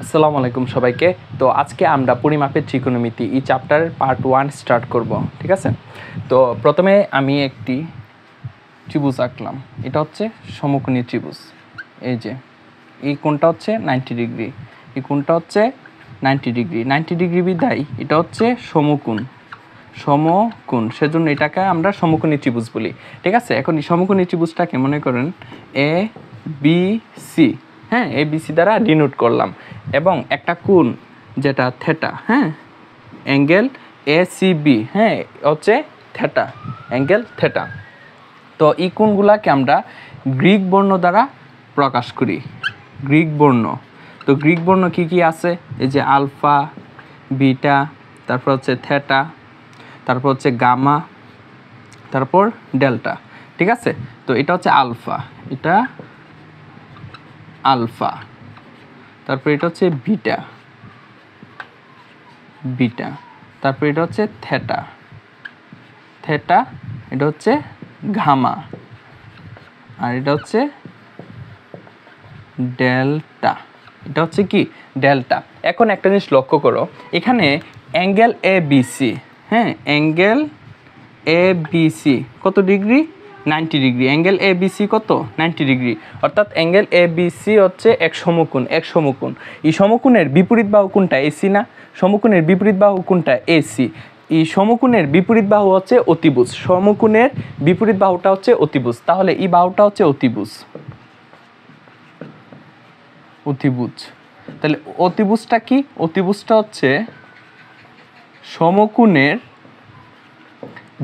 আসসালামু আলাইকুম সবাইকে। তো আজকে আমরা পরিমাপের ত্রিকোণমিতি এই চ্যাপ্টারের পার্ট 1 স্টার্ট করব, ঠিক আছে। তো প্রথমে আমি একটি ত্রিভুজ আঁকলাম। এটা হচ্ছে সমকোণী ত্রিভুজ। এই যে এই কোণটা হচ্ছে 90 ডিগ্রি, এই কোণটা হচ্ছে 90 ডিগ্রি। 90 ডিগ্রি বিধায় এটা হচ্ছে সমকোণ, সেজন্য এটাকে আমরা সমকোণী ত্রিভুজ বলি, ঠিক আছে। এখন এই সমকোণী ত্রিভুজটাকে মনে করেন এ বি সি, হ্যাঁ, এ বি সি দ্বারা ডিনোট করলাম, এবং একটা কোণ যেটা থেটা, হ্যাঁ, অ্যাঙ্গেল এ সি বি, হ্যাঁ, হচ্ছে থেটা, অ্যাঙ্গেল থেটা। তো এই কোণগুলাকে আমরা গ্রিক বর্ণ দ্বারা প্রকাশ করি, গ্রিক বর্ণ। তো গ্রিক বর্ণ কি কি আছে? এই যে আলফা, বিটা, তারপর হচ্ছে থেটা, তারপর হচ্ছে গামা, তারপর ডেল্টা, ঠিক আছে। তো এটা হচ্ছে আলফা, এটা আলফা, তারপর এটা হচ্ছে বিটা, বিটা, তারপর এটা হচ্ছে থেটা, থেটা, এটা হচ্ছে গামা, আর এটা হচ্ছে ডেল্টা, এটা হচ্ছে কি ডেল্টা। এখন একটা জিনিস লক্ষ্য করো, এখানে অ্যাঙ্গেল এ বি সি, হ্যাঁ, অ্যাঙ্গেল এ বি সি কত degree? 90 degree. Angle A B C কত? 90 ডিগ্রি। অর্থাৎ অ্যাঙ্গেল এ বি সি হচ্ছে এক সমকোণ, এক সমকোণ। এই সমকোণের বিপরীত বাহু কোনটা? এসি না? সমকোণের বিপরীত বাহু কোনটা? এসি। এই সমকোণের বিপরীত বাহু হচ্ছে অতিভুজ, সমকোণের বিপরীত বাহুটা হচ্ছে অতিভুজ। তাহলে এই বাহুটা হচ্ছে অতিভুজ, অতিভুজ। তাহলে অতিভুজটা কি? অতিভুজটা হচ্ছে সমকোণের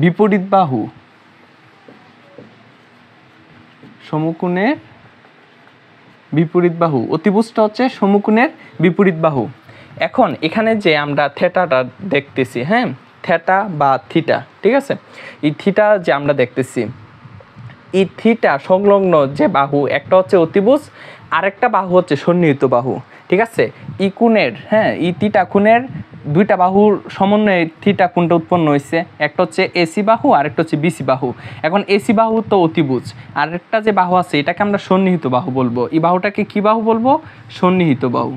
বিপরীত বাহু, সমকোণের বিপরীত বাহু। অতিভুজটা হচ্ছে সমকোণের বিপরীত বাহু। এখন এখানে যে আমরা থেটাটা দেখতেছি, হ্যাঁ, থেটা বা থিটা, ঠিক আছে, এই থিটা যে আমরা দেখতেছি, এই থিটা সংলগ্ন যে বাহু, একটা হচ্ছে অতিভুজ, আরেকটা বাহু হচ্ছে সন্নিহিত বাহু, ঠিক আছে। এই কোণের, হ্যাঁ, এই থিটা কোণের দুইটা বাহুর সমন্বয়ে থিটা কোণটা উৎপন্ন হয়েছে। একটা হচ্ছে এসি বাহু, আরেকটা হচ্ছে বিসি বাহু। এখন এসি বাহু তো অতিভুজ, আরেকটা যে বাহু আছে এটাকে আমরা সন্নিহিত বাহু বলবো। এই বাহুটাকে কি বাহু বলবো? সন্নিহিত বাহু,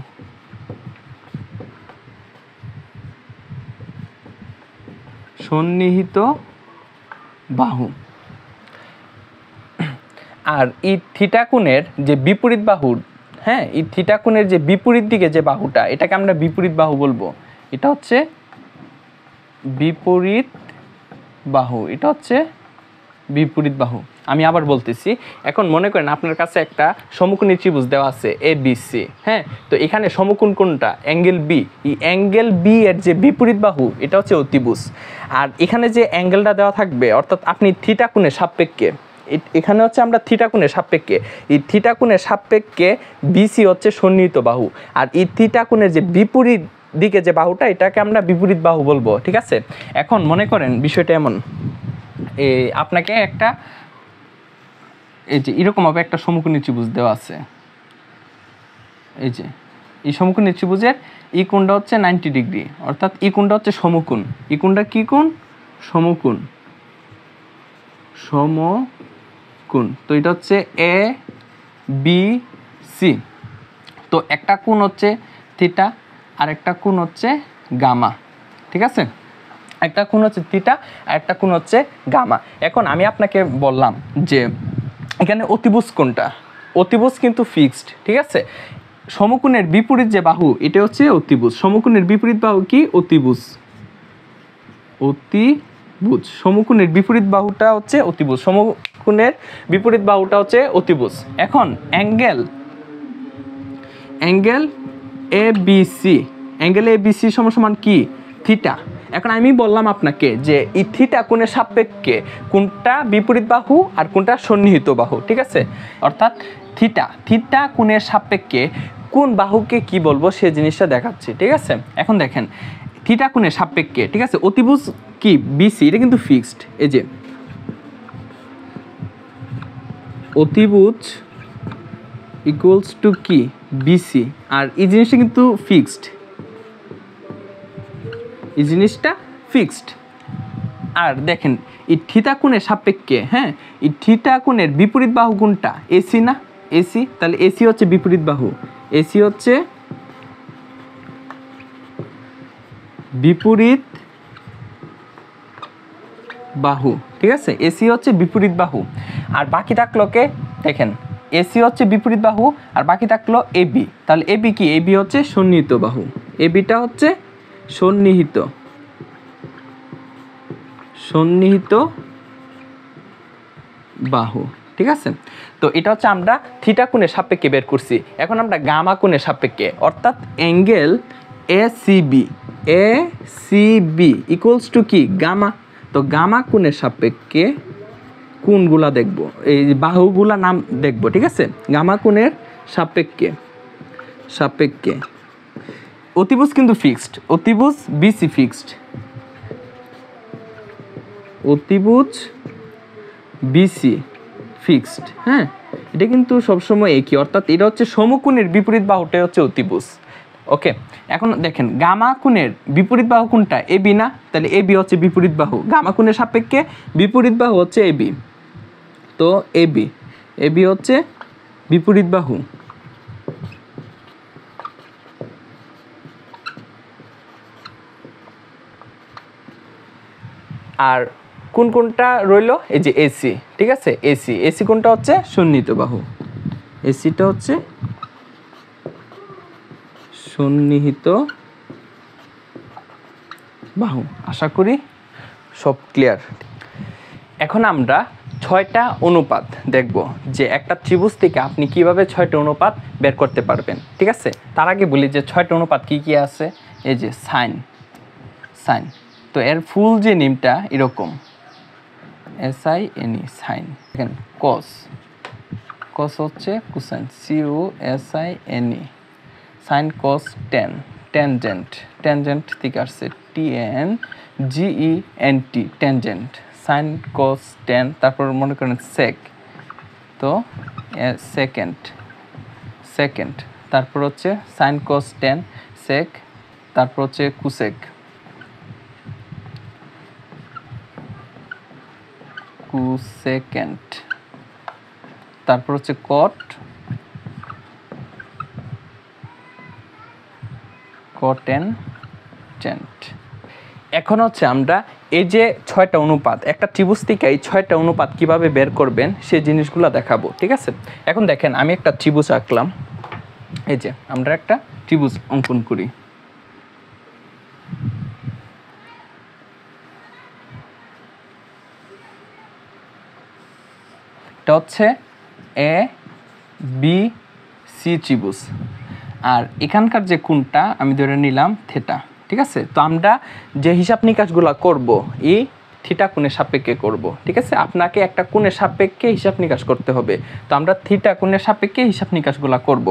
সন্নিহিত বাহু। আর এই থিটা কোণের যে বিপরীত বাহু, হ্যাঁ, এই থিটা কোণের যে বিপরীত দিকে যে বাহুটা, এটাকে আমরা বিপরীত বাহু বলবো। এটা হচ্ছে বিপরীত বাহু, এটা হচ্ছে বিপরীত বাহু। আমি আবার বলতেছি, এখন মনে করেন আপনার কাছে একটা সমকোণী ত্রিভুজ দেওয়া আছে এ বি সি, হ্যাঁ। তো এখানে সমকোণ কোনটা? Angle B. এই অ্যাঙ্গেল বি এর যে বিপরীত বাহু এটা হচ্ছে অতিভুজ। আর এখানে যে অ্যাঙ্গেলটা দেওয়া থাকবে, অর্থাৎ আপনি থিটা কোণের সাপেক্ষে, এখানে হচ্ছে আমরা থিটা কোণের সাপেক্ষে, এই থিটা কোণের সাপেক্ষে বিসি হচ্ছে সন্নিহিত বাহু। আর এই থিটা কোণের যে বিপরীত দিকে যে বাহুটা, এটাকে আমরা বিপরীত বাহু বলবো, ঠিক আছে। এখন মনে করেন বিষয়টা এমন, আপনাকে একটা, এই যে এরকমভাবে একটা সমকোণী ত্রিভুজ দেওয়া আছে। এই যে এই সমকোণী ত্রিভুজের এই কোণটা হচ্ছে 90 ডিগ্রি, অর্থাৎ এই কোণটা হচ্ছে সমকোণ। এই কোণটা কি কোণ? সমকোণ, সমকোণ। তো এটা হচ্ছে এ বি সি। তো একটা কোণ হচ্ছে থিটা, আর একটা কোণ হচ্ছে গামা, ঠিক আছে। একটা কোণ হচ্ছে থিটা, আর একটা কোণ হচ্ছে গামা। এখন আমি আপনাকে বললাম যে এখানে অতিভুজ কোনটা? অতিভুজ কিন্তু ফিক্সড, ঠিক আছে। সমকোণের বিপরীত যে বাহু এটা হচ্ছে অতিভুজ। সমকোণের বিপরীত বাহু কি? অতিভুজ, অতিভুজ। সমকোণের বিপরীত বাহুটা হচ্ছে অতিভুজ, সমকোণের বিপরীত বাহুটা হচ্ছে অতিভুজ। এখন angle A B C, angle A B C সমান কি? থিটা। এখন আমি বললাম আপনাকে যে এই থিটা কোণের সাপেক্ষে কোনটা বিপরীত বাহু আর কোনটা সন্নিহিত বাহু, ঠিক আছে। অর্থাৎ থিটা কোণের সাপেক্ষে কোন বাহুকে কি বলবো সে জিনিসটা দেখাচ্ছি, ঠিক আছে। এখন দেখেন থিটা কোণের সাপেক্ষে, ঠিক আছে, অতিভুজ কি? বিসি, এটা কিন্তু ফিক্সড। এই যে অতিভুজ ইকুয়ালস টু কি? বিসি। আর এই জিনিসটা কিন্তু ফিক্সড, এই জিনিসটা ফিক্সড। আর দেখেন এই থিটা কোণের সাপেক্ষে, হ্যাঁ, এই থিটা কোণের বিপরীত বাহু কোনটা? এসি না? এসি। তাহলে এসি হচ্ছে বিপরীত বাহু, এসি হচ্ছে বিপরীত বাহু, ঠিক আছে, এসি হচ্ছে বিপরীত বাহু। আর বাকি থাকলো কে, দেখেন এসি হচ্ছে বিপরীত বাহু আর বাকি থাকলো এবি। তাহলে এবি কি, এবি হচ্ছে সন্নিহিত বাহু, এবিটা হচ্ছে সন্নিহিত বাহু, ঠিক আছে। তো এটা হচ্ছে আমরা থিটা কোণের সাপেক্ষে বের করছি। এখন আমরা গামা কোণের সাপেক্ষে, অর্থাৎ অ্যাঙ্গেল এসিবি ইকুয়ালস টু কি, গামা। তো গামা কোণের সাপেক্ষে কোণগুলা দেখব, এই বাহুগুলা নাম দেখব, ঠিক আছে। গামা কোণের সাপেক্ষে অতিভুজ কিন্তু ফিক্সড, অতিভুজ বিসি ফিক্সড, অতিভুজ বিসি ফিক্সড, হ্যাঁ, এটা কিন্তু সবসময় একই, অর্থাৎ এটা হচ্ছে সমকোণের বিপরীত বাহুটাই হচ্ছে অতিভুজ। ওকে, এখন দেখেন গামা কোণের বিপরীত বাহু কোনটা, এবি না, তাহলে এবি হচ্ছে বিপরীত বাহু, গামা কোণের সাপেক্ষে বিপরীত বাহু হচ্ছে এবি। তো এবি হচ্ছে বিপরীত বাহু। আর কোনটা রইল, এই যে এসি, ঠিক আছে, এসি কোনটা হচ্ছে সন্নিহিত বাহু, এসিটা হচ্ছে সন্নিহিত বাহু। আশা করি সব ক্লিয়ার। এখন আমরা 6টা অনুপাত দেখব, যে একটা ত্রিভুজ থেকে আপনি কিভাবে 6টা অনুপাত বের করতে পারবেন, ঠিক আছে। তার আগে বলি যে 6টা অনুপাত কি কি আছে। এই যে সাইন, তো এর ফুল যে নেমটা এরকম, SINE, সাইন। দেখেন কস হচ্ছে কোসাইন, COSINE, সাইন কস টেন, ট্যানজেন্ট থেকে আসছে TANGENT, ট্যানজেন্ট, সাইন কস টেন। তারপর মনে করেন সেক, তো সেকেন্ড, তারপর হচ্ছে সাইন কস টেন সেক, তারপর হচ্ছে কুসেকেন্ড, তারপর হচ্ছে কটেনজেন্ট। এখন হচ্ছে আমরা এই যে 6টা অনুপাত, একটা ত্রিভুজ থেকে এই 6টা অনুপাত কিভাবে বের করবেন সেই জিনিসগুলো দেখাবো, ঠিক আছে। এখন দেখেন আমি একটা ত্রিভুজ আঁকলাম, এই যে আমরা একটা ত্রিভুজ অঙ্কন করি। এটা হচ্ছে ABC ত্রিভুজ, আর এখানকার যে কোণটা আমি ধরে নিলাম থিটা, ঠিক আছে। তো আমরা যে হিসাব নিকাশগুলো করব এই থিটা কোণের সাপেক্ষে করব, ঠিক আছে। আপনাকে একটা কোণের সাপেক্ষে হিসাব নিকাশ করতে হবে, তো আমরা থিটা কোণের সাপেক্ষে হিসাব নিকাশগুলো করব।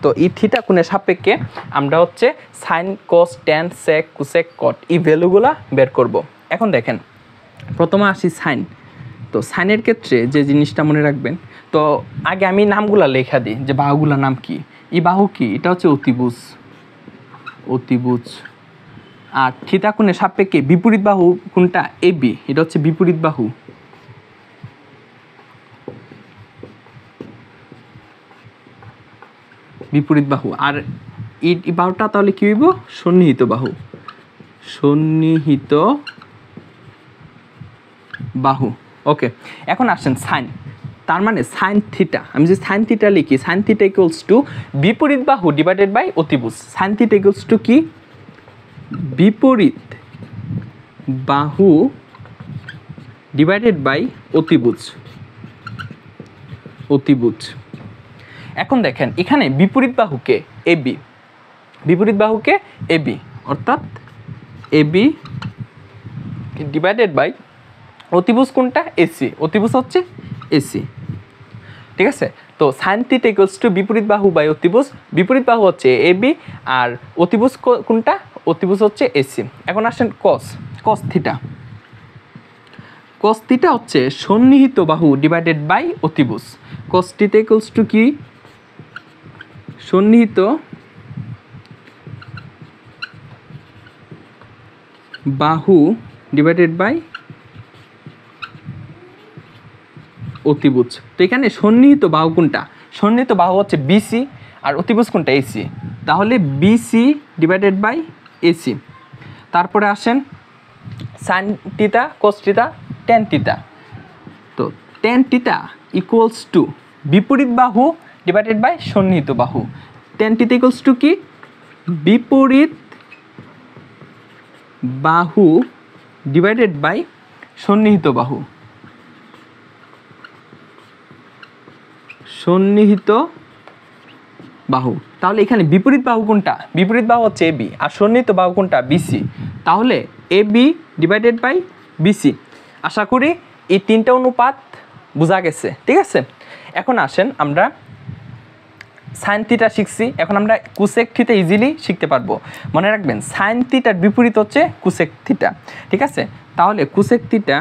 তো এই থিটা কোণের সাপেক্ষে আমরা হচ্ছে sine cos tan sec cosec cot এই ভ্যালুগুলো বের করব। এখন দেখেন প্রথমে আসি সাইন। তো সাইনের ক্ষেত্রে যে জিনিসটা মনে রাখবেন, তো আগে আমি নামগুলা লেখা দিই যে বাহুগুলোর নাম কি। এই বাহু কি, এটা হচ্ছে অতিভুজ। আর থিটা কোণের সাপেক্ষে বিপরীত বাহু কোনটা, এবি, এটা হচ্ছে বিপরীত বাহু। আর এই বাহুটা তাহলে কি হইব, সন্নিহিত বাহু। ওকে, এখন আসেন সাইন, তার মানে সাইন থিটা, আমি যে সাইন থিটা লিখি, সাইন থিটা ইকুয়ালস টু বিপরীত বাহু ডিভাইডেড বাই অতিভুজ। সাইন থিটা ইকুয়ালস টু কি, বিপরীত বাহু ডিভাইডেড বাই অতিভুজ। এখন দেখেন এখানে বিপরীত বাহুকে এবি, অর্থাৎ এবি ডিভাইডেড বাই অতিভুজ কোনটা, এসি, অতিভুজ হচ্ছে এসি, ঠিক আছে। তো সাইন থিটা ইকুয়ালস টু বিপরীত বাহু বাই অতিভুজ, বিপরীত বাহু হচ্ছে এবি আর অতিভুজ কোনটা, অতিভুজ হচ্ছে এসি। এখন আসেন কস থিটা হচ্ছে সন্নিহিত বাহু ডিভাইডেড বাই অতিভুজ। কস থিটা ইকুয়ালস টু কি, সন্নিহিত বাহু ডিভাইডেড বাই অতিভুজ। তো এখানে সন্নিহিত বাহু কোনটা, সন্নিহিত বাহু হচ্ছে বিসি আর অতিভুজ কোনটা, এসি। তাহলে বিসি ডিভাইডেড বাই এসি। তারপরে আসেন sine theta cos theta tan theta. তো ট্যান থিটা ইকুয়ালস টু বিপরীত বাহু ডিভাইডেড বাই সন্নিহিত বাহু। ট্যান থিটা ইকুয়ালস টু কি? বিপরীত বাহু ডিভাইডেড বাই সন্নিহিত বাহু। সন্নিহিত বাহু। তাহলে এখানে বিপরীত বাহু কোনটা? বিপরীত বাহু হচ্ছে এবি, আর সন্নিহিত বাহু কোনটা? বিসি। তাহলে এবি ডিভাইডেড বাই বিসি। আশা করি এই তিনটা অনুপাত বোঝা গেছে, ঠিক আছে। এখন আসেন আমরা সাইন থিটা শিখছি, এখন আমরা কুসেক থিটা ইজিলি শিখতে পারবো। মনে রাখবেন সাইন থিটার বিপরীত হচ্ছে কুসেক থিটা, ঠিক আছে। তাহলে কুসেক থিটা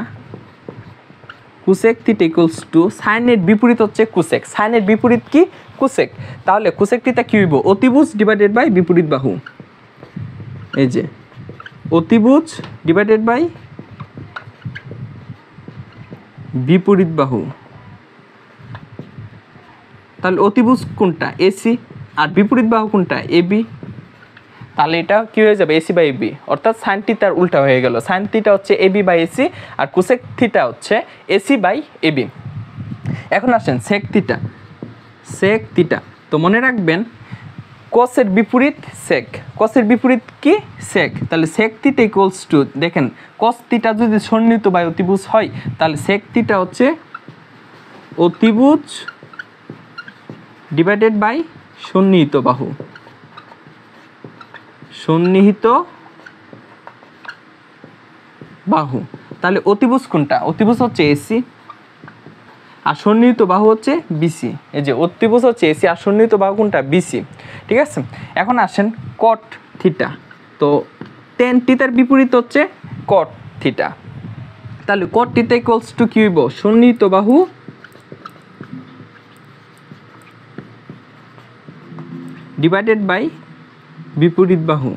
ইকুয়ালস টু সাইনের বিপরীত হচ্ছে কুসেক। সাইনের বিপরীত কি? কুসেক। তাহলে কুসেক থিটা কি হইব? অতিভুজ ডিভাইডেড বাই বিপরীত বাহু। এই যে অতিভুজ ডিভাইডেড বাই বিপরীত বাহু। তাহলে অতিভুজ কোনটা? এসি, আর বিপরীত বাহু কোনটা? এবি। তাহলে এটা কি হয়ে যাবে? এসি বাই এবি, অর্থাৎ সাইন থিটার উল্টা হয়ে গেল। সাইন থিটা হচ্ছে এবি বাই এসি, আর কোসেক থিটা হচ্ছে এসি বাই এবি। এখন আসেন সেক থিটা। তো মনে রাখবেন কসের বিপরীত সেক। কসের বিপরীত কি? সেক। তাহলে সেক থিটা ইকুয়ালস টু, দেখেন কস থিটা যদি সন্নিহিত বাই অতিভুজ হয়, তাহলে সেক থিটা হচ্ছে অতিভুজ ডিভাইডেড বাই সন্নিহিত বাহু। সন্নিহিত বাহু। তাহলে অতিভুজ কোনটা? অতিভুজ হচ্ছে এসি, আর সন্নিহিত বাহু হচ্ছে বিসি। এই যে অতিভুজ হচ্ছে এসি, আর সন্নিহিত বাহু কোনটা? বিসি, ঠিক আছে। এখন আসেন কট থিটা। তো ট্যান থিটার বিপরীত হচ্ছে কট থিটা। তাহলে কট থিটা ইকুয়ালস টু কি হইব? সন্নিহিত বাহু ডিভাইডেড বাই বিপরীত বাহু।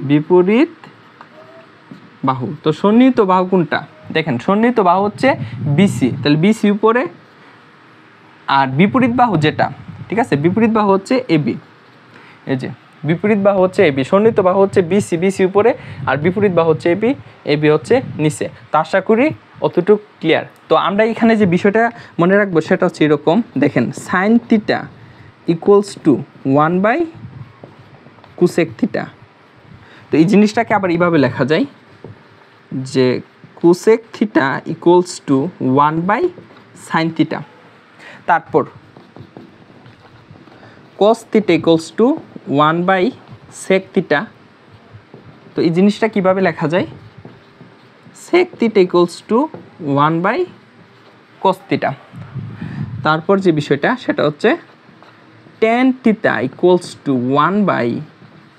বিপরীত বাহু। তো সন্নিহিত বাহু কোনটা? দেখেন সন্নিহিত বাহু হচ্ছে বিসি, তাহলে বিসি উপরে, আর বিপরীত বাহু যেটা, ঠিক আছে, বিপরীত বাহু হচ্ছে এবি। এই যে বিপরীত বাহু হচ্ছে এবি, সন্নিহিত বাহু হচ্ছে বিসি, বিসি উপরে, আর বিপরীত বাহু হচ্ছে এবি, এবি হচ্ছে নিচে। তো আশা করি অতটুকু ক্লিয়ার। তো আমরা এখানে যে বিষয়টা মনে রাখবো সেটা হচ্ছে এরকম, দেখেন sine theta equals to 1 by cosec theta. তো এই জিনিসটাকে আবার এইভাবে লেখা যায় যে cosec theta equals to 1 by sine theta. তারপর cos theta equals to 1 by sec theta. তো এই জিনিসটা কিভাবে লেখা যায়? Sec theta equals to 1 by cos theta. তারপর যে বিষয়টা সেটা হচ্ছে tan theta equals to 1 by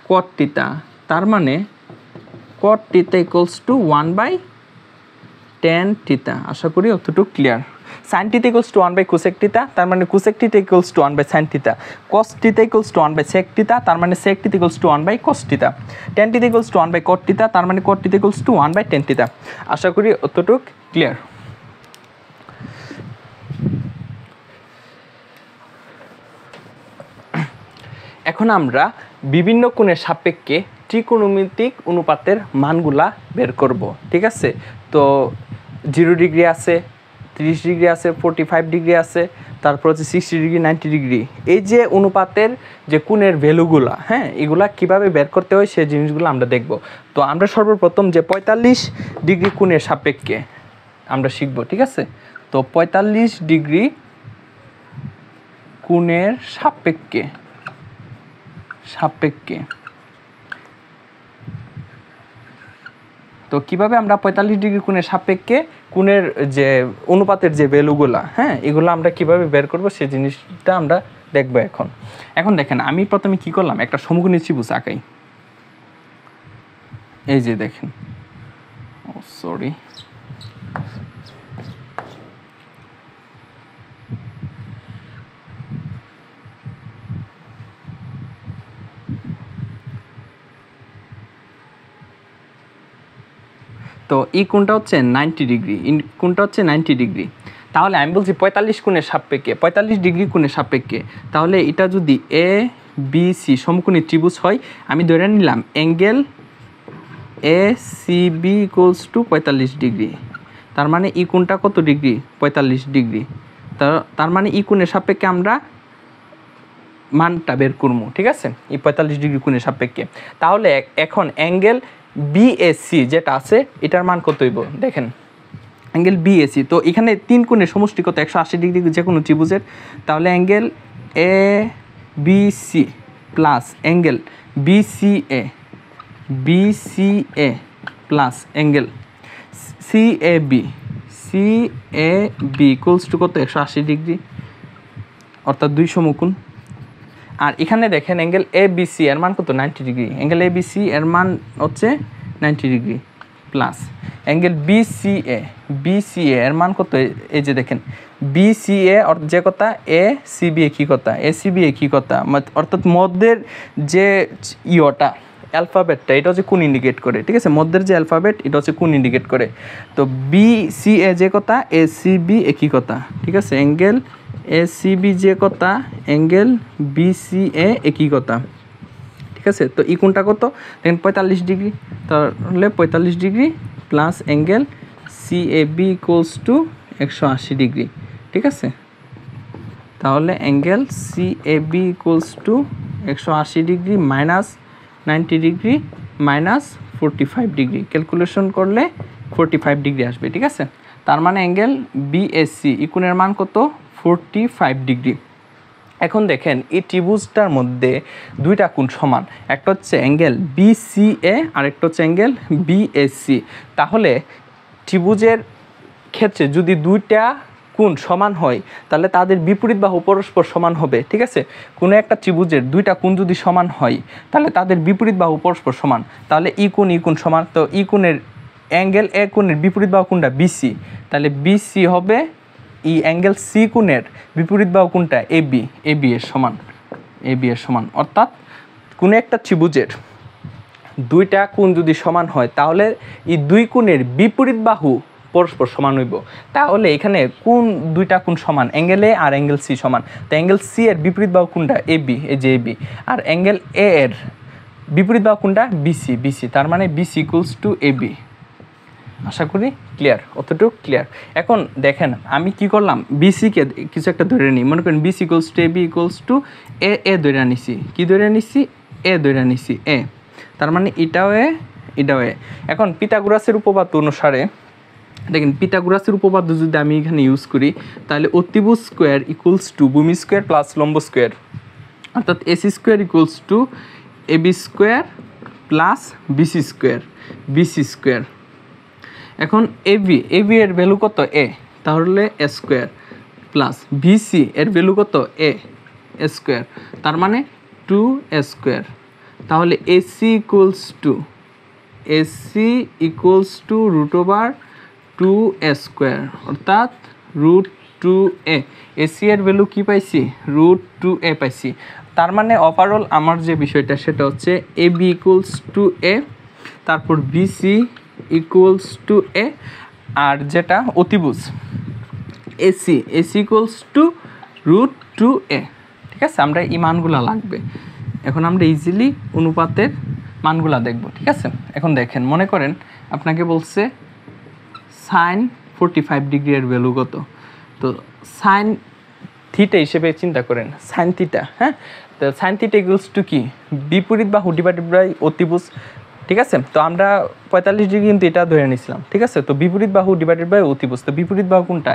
cot theta. তার মানে cot theta equals to 1 by tan theta. আশা করি অতটুকু clear. Sine theta equals to 1 by cosec theta, তার মানে cosec theta equals to 1 by sine theta. Cos theta equals to 1 by sec theta, তার মানে sec theta equals to 1 by cos theta. Tan theta equals to 1 by cot theta, তার মানে cot theta equals to 1 by tan theta. আশা করি অতটুকু clear. এখন আমরা বিভিন্ন কোণের সাপেক্ষে ত্রিকোণমিতিক অনুপাতের মানগুলা বের করব, ঠিক আছে। তো 0 ডিগ্রি আছে, 30 ডিগ্রি আছে, 45 ডিগ্রি আছে, তারপর হচ্ছে 60 ডিগ্রি, 90 ডিগ্রি। এই যে অনুপাতের যে কোণের ভ্যালুগুলা, হ্যাঁ, এগুলা কিভাবে বের করতে হয় সেই জিনিসগুলো আমরা দেখব। তো আমরা সর্বপ্রথম যে 45 ডিগ্রি কোণের সাপেক্ষে আমরা শিখব, ঠিক আছে। তো 45 ডিগ্রি কোণের সাপেক্ষে তো কিভাবে আমরা 45 ডিগ্রি কোণের সাপেক্ষে কোণের যে অনুপাতের যে ভ্যালুগুলা, হ্যাঁ, এগুলো আমরা কিভাবে বের করব সেই জিনিসটা আমরা দেখব। এখন দেখেন আমি প্রথমে কি করলাম, একটা সমকোণী ত্রিভুজ আঁকাই। এই যে দেখেন, সরি, তো এই কোণটা হচ্ছে 90 ডিগ্রি, কোণটা হচ্ছে 90 ডিগ্রি। তাহলে আমি বলছি 45 কোণের সাপেক্ষে, 45 ডিগ্রি কোণের সাপেক্ষে, তাহলে এটা যদি এ বিসি সমকোণী ত্রিভুজ হয়, আমি ধরে নিলাম angle A C B equals to 45 degree. তার মানে ই কোণটা কত ডিগ্রি? 45 ডিগ্রি। তার মানে ই কোণের সাপেক্ষে আমরা মানটা বের করবো, ঠিক আছে, এই 45 ডিগ্রি কোণের সাপেক্ষে। তাহলে এখন অ্যাঙ্গেল বিএসি যেটা আছে এটার মান কত হইব দেখেন, অ্যাঙ্গেল বিএসি। তো এখানে 3 কোণের সমষ্টি কত? 180 ডিগ্রি যে কোনো ত্রিভুজের। তাহলে angle A BC plus angle BCA plus angle CAB equals to কত? 180 ডিগ্রি, অর্থাৎ 2 সমকোণ। আর এখানে দেখেন অ্যাঙ্গেল এ বিসি এর মান কত? 90 ডিগ্রি। অ্যাঙ্গেল এ বিসি এর মান হচ্ছে 90 ডিগ্রি প্লাস অ্যাঙ্গেল বিসিএ এর মান কত? এই যে দেখেন বিসিএ যে কথা, এ সিবি কি কথা? এ সিবি কি কথা? অর্থাৎ মধ্যের যে ইটা অ্যালফাবেটটা এটা হচ্ছে কোণ ইন্ডিকেট করে, ঠিক আছে, মধ্যের যে অ্যালফাবেট এটা হচ্ছে কোণ ইন্ডিকেট করে। তো বিসিএ যে কথা, এ সিবি একই কথা, ঠিক আছে, অ্যাঙ্গেল এ সিবি যে কথা, অ্যাঙ্গেল বিসিএ একই কথা, ঠিক আছে। তো ই কোণটা কত? দেখেন 45 ডিগ্রি। তাহলে 45 degree plus angle CAB equals two 180 degree, ঠিক আছে। তাহলে angle CAB equals two 180 degree minus 90 degree minus 45 degree, calculation করলে 45 ডিগ্রি আসবে, ঠিক আছে। তার মানে অ্যাঙ্গেল বিএসসি ই কোণের মান কত? 45 ডিগ্রি। এখন দেখেন এই ত্রিভুজটার মধ্যে 2টা কোণ সমান, একটা হচ্ছে অ্যাঙ্গেল বিসিএ আর একটা হচ্ছে অ্যাঙ্গেল বিএসসি। তাহলে ত্রিভুজের ক্ষেত্রে যদি 2টা কোণ সমান হয় তাহলে তাদের বিপরীত বাহু পরস্পর সমান হবে, ঠিক আছে। কোনো একটা ত্রিভুজের 2টা কোণ যদি সমান হয় তাহলে তাদের বিপরীত বাহু পরস্পর সমান। তাহলে ই কোণ সমান, তো ই কোণের অ্যাঙ্গেল এ কোণের বিপরীত বাহু কোণটা? বিসি। তাহলে বিসি হবে ই অ্যাঙ্গেল সি কোণের বিপরীত বাহু কোণটা? এবি এর সমান। অর্থাৎ কোনো একটা ত্রিভুজের 2টা কোণ যদি সমান হয় তাহলে এই 2 কোণের বিপরীত বাহু পরস্পর সমান হইব। তাহলে এখানে কোন 2টা কোণ সমান? অ্যাঙ্গেল এ আর অ্যাঙ্গেল সি সমান। তো অ্যাঙ্গেল সি এর বিপরীত বাহু কোণটা? এবি, এই যে এবি। আর অ্যাঙ্গেল এ এর বিপরীত বাহু কোণটা? বিসি। তার মানে বিসি ইকুয়ালস টু এবি। আশা করি ক্লিয়ার, অতটুকু ক্লিয়ার। এখন দেখেন আমি কি করলাম, বিসিকে কিছু একটা ধরে নিই, মনে করেন BC equals to AB equals to a ধরে নিছি। কি ধরে নিছি? এ ধরে নিছি, এ। তার মানে এটাও এ। এখন পিথাগোরাসের উপপাদ্য অনুসারে দেখেন, পিথাগোরাসের উপপাদ্য যদি আমি এখানে ইউজ করি তাহলে অতিভুজ স্কোয়ার ইকুয়ালস টু ভূমি স্কোয়ার প্লাস লম্ব স্কোয়ার, অর্থাৎ AC square equals to AB square plus BC square. এখন এবি এর ভ্যালু কত? এ, তাহলে এ স্কোয়ার প্লাস বিসি এর ভ্যালু কত? এ স্কোয়ার, তার মানে 2 স্কোয়ার। তাহলে AC equals to root over 2 square, অর্থাৎ √2a। এসি এর ভ্যালু কি পাইছি? √2a পাইছি। তার মানে ওভারঅল আমার যে বিষয়টা সেটা হচ্ছে এবি ইকুয়ালস টু এ, তারপর বিসি ইকুয়ালস টু এ, আর যেটা অতিভুজ এসি ইকুয়ালস টু √2a, ঠিক আছে। আমরা এই মানগুলো লাগবে। এখন আমরা ইজিলি অনুপাতের মানগুলা দেখব, ঠিক আছে। এখন দেখেন, মনে করেন আপনাকে বলছে সাইন 45 ডিগ্রি এর ভ্যালু কত? তো সাইন থিটা হিসেবে চিন্তা করেন, সাইন থিটা, হ্যাঁ। তো সাইন থিটা ইকুয়ালস টু কি? বিপরীত বাহু ডিভাইডেড বাই অতিভুজ, ঠিক আছে। তো আমরা 45 ডিগ্রি কিন্তু এটা ধরে নিয়েছিলাম, ঠিক আছে। তো বিপরীত বাহু ডিভাইডেড বাই অতিভুজ, তো বিপরীত বাহু কোনটা?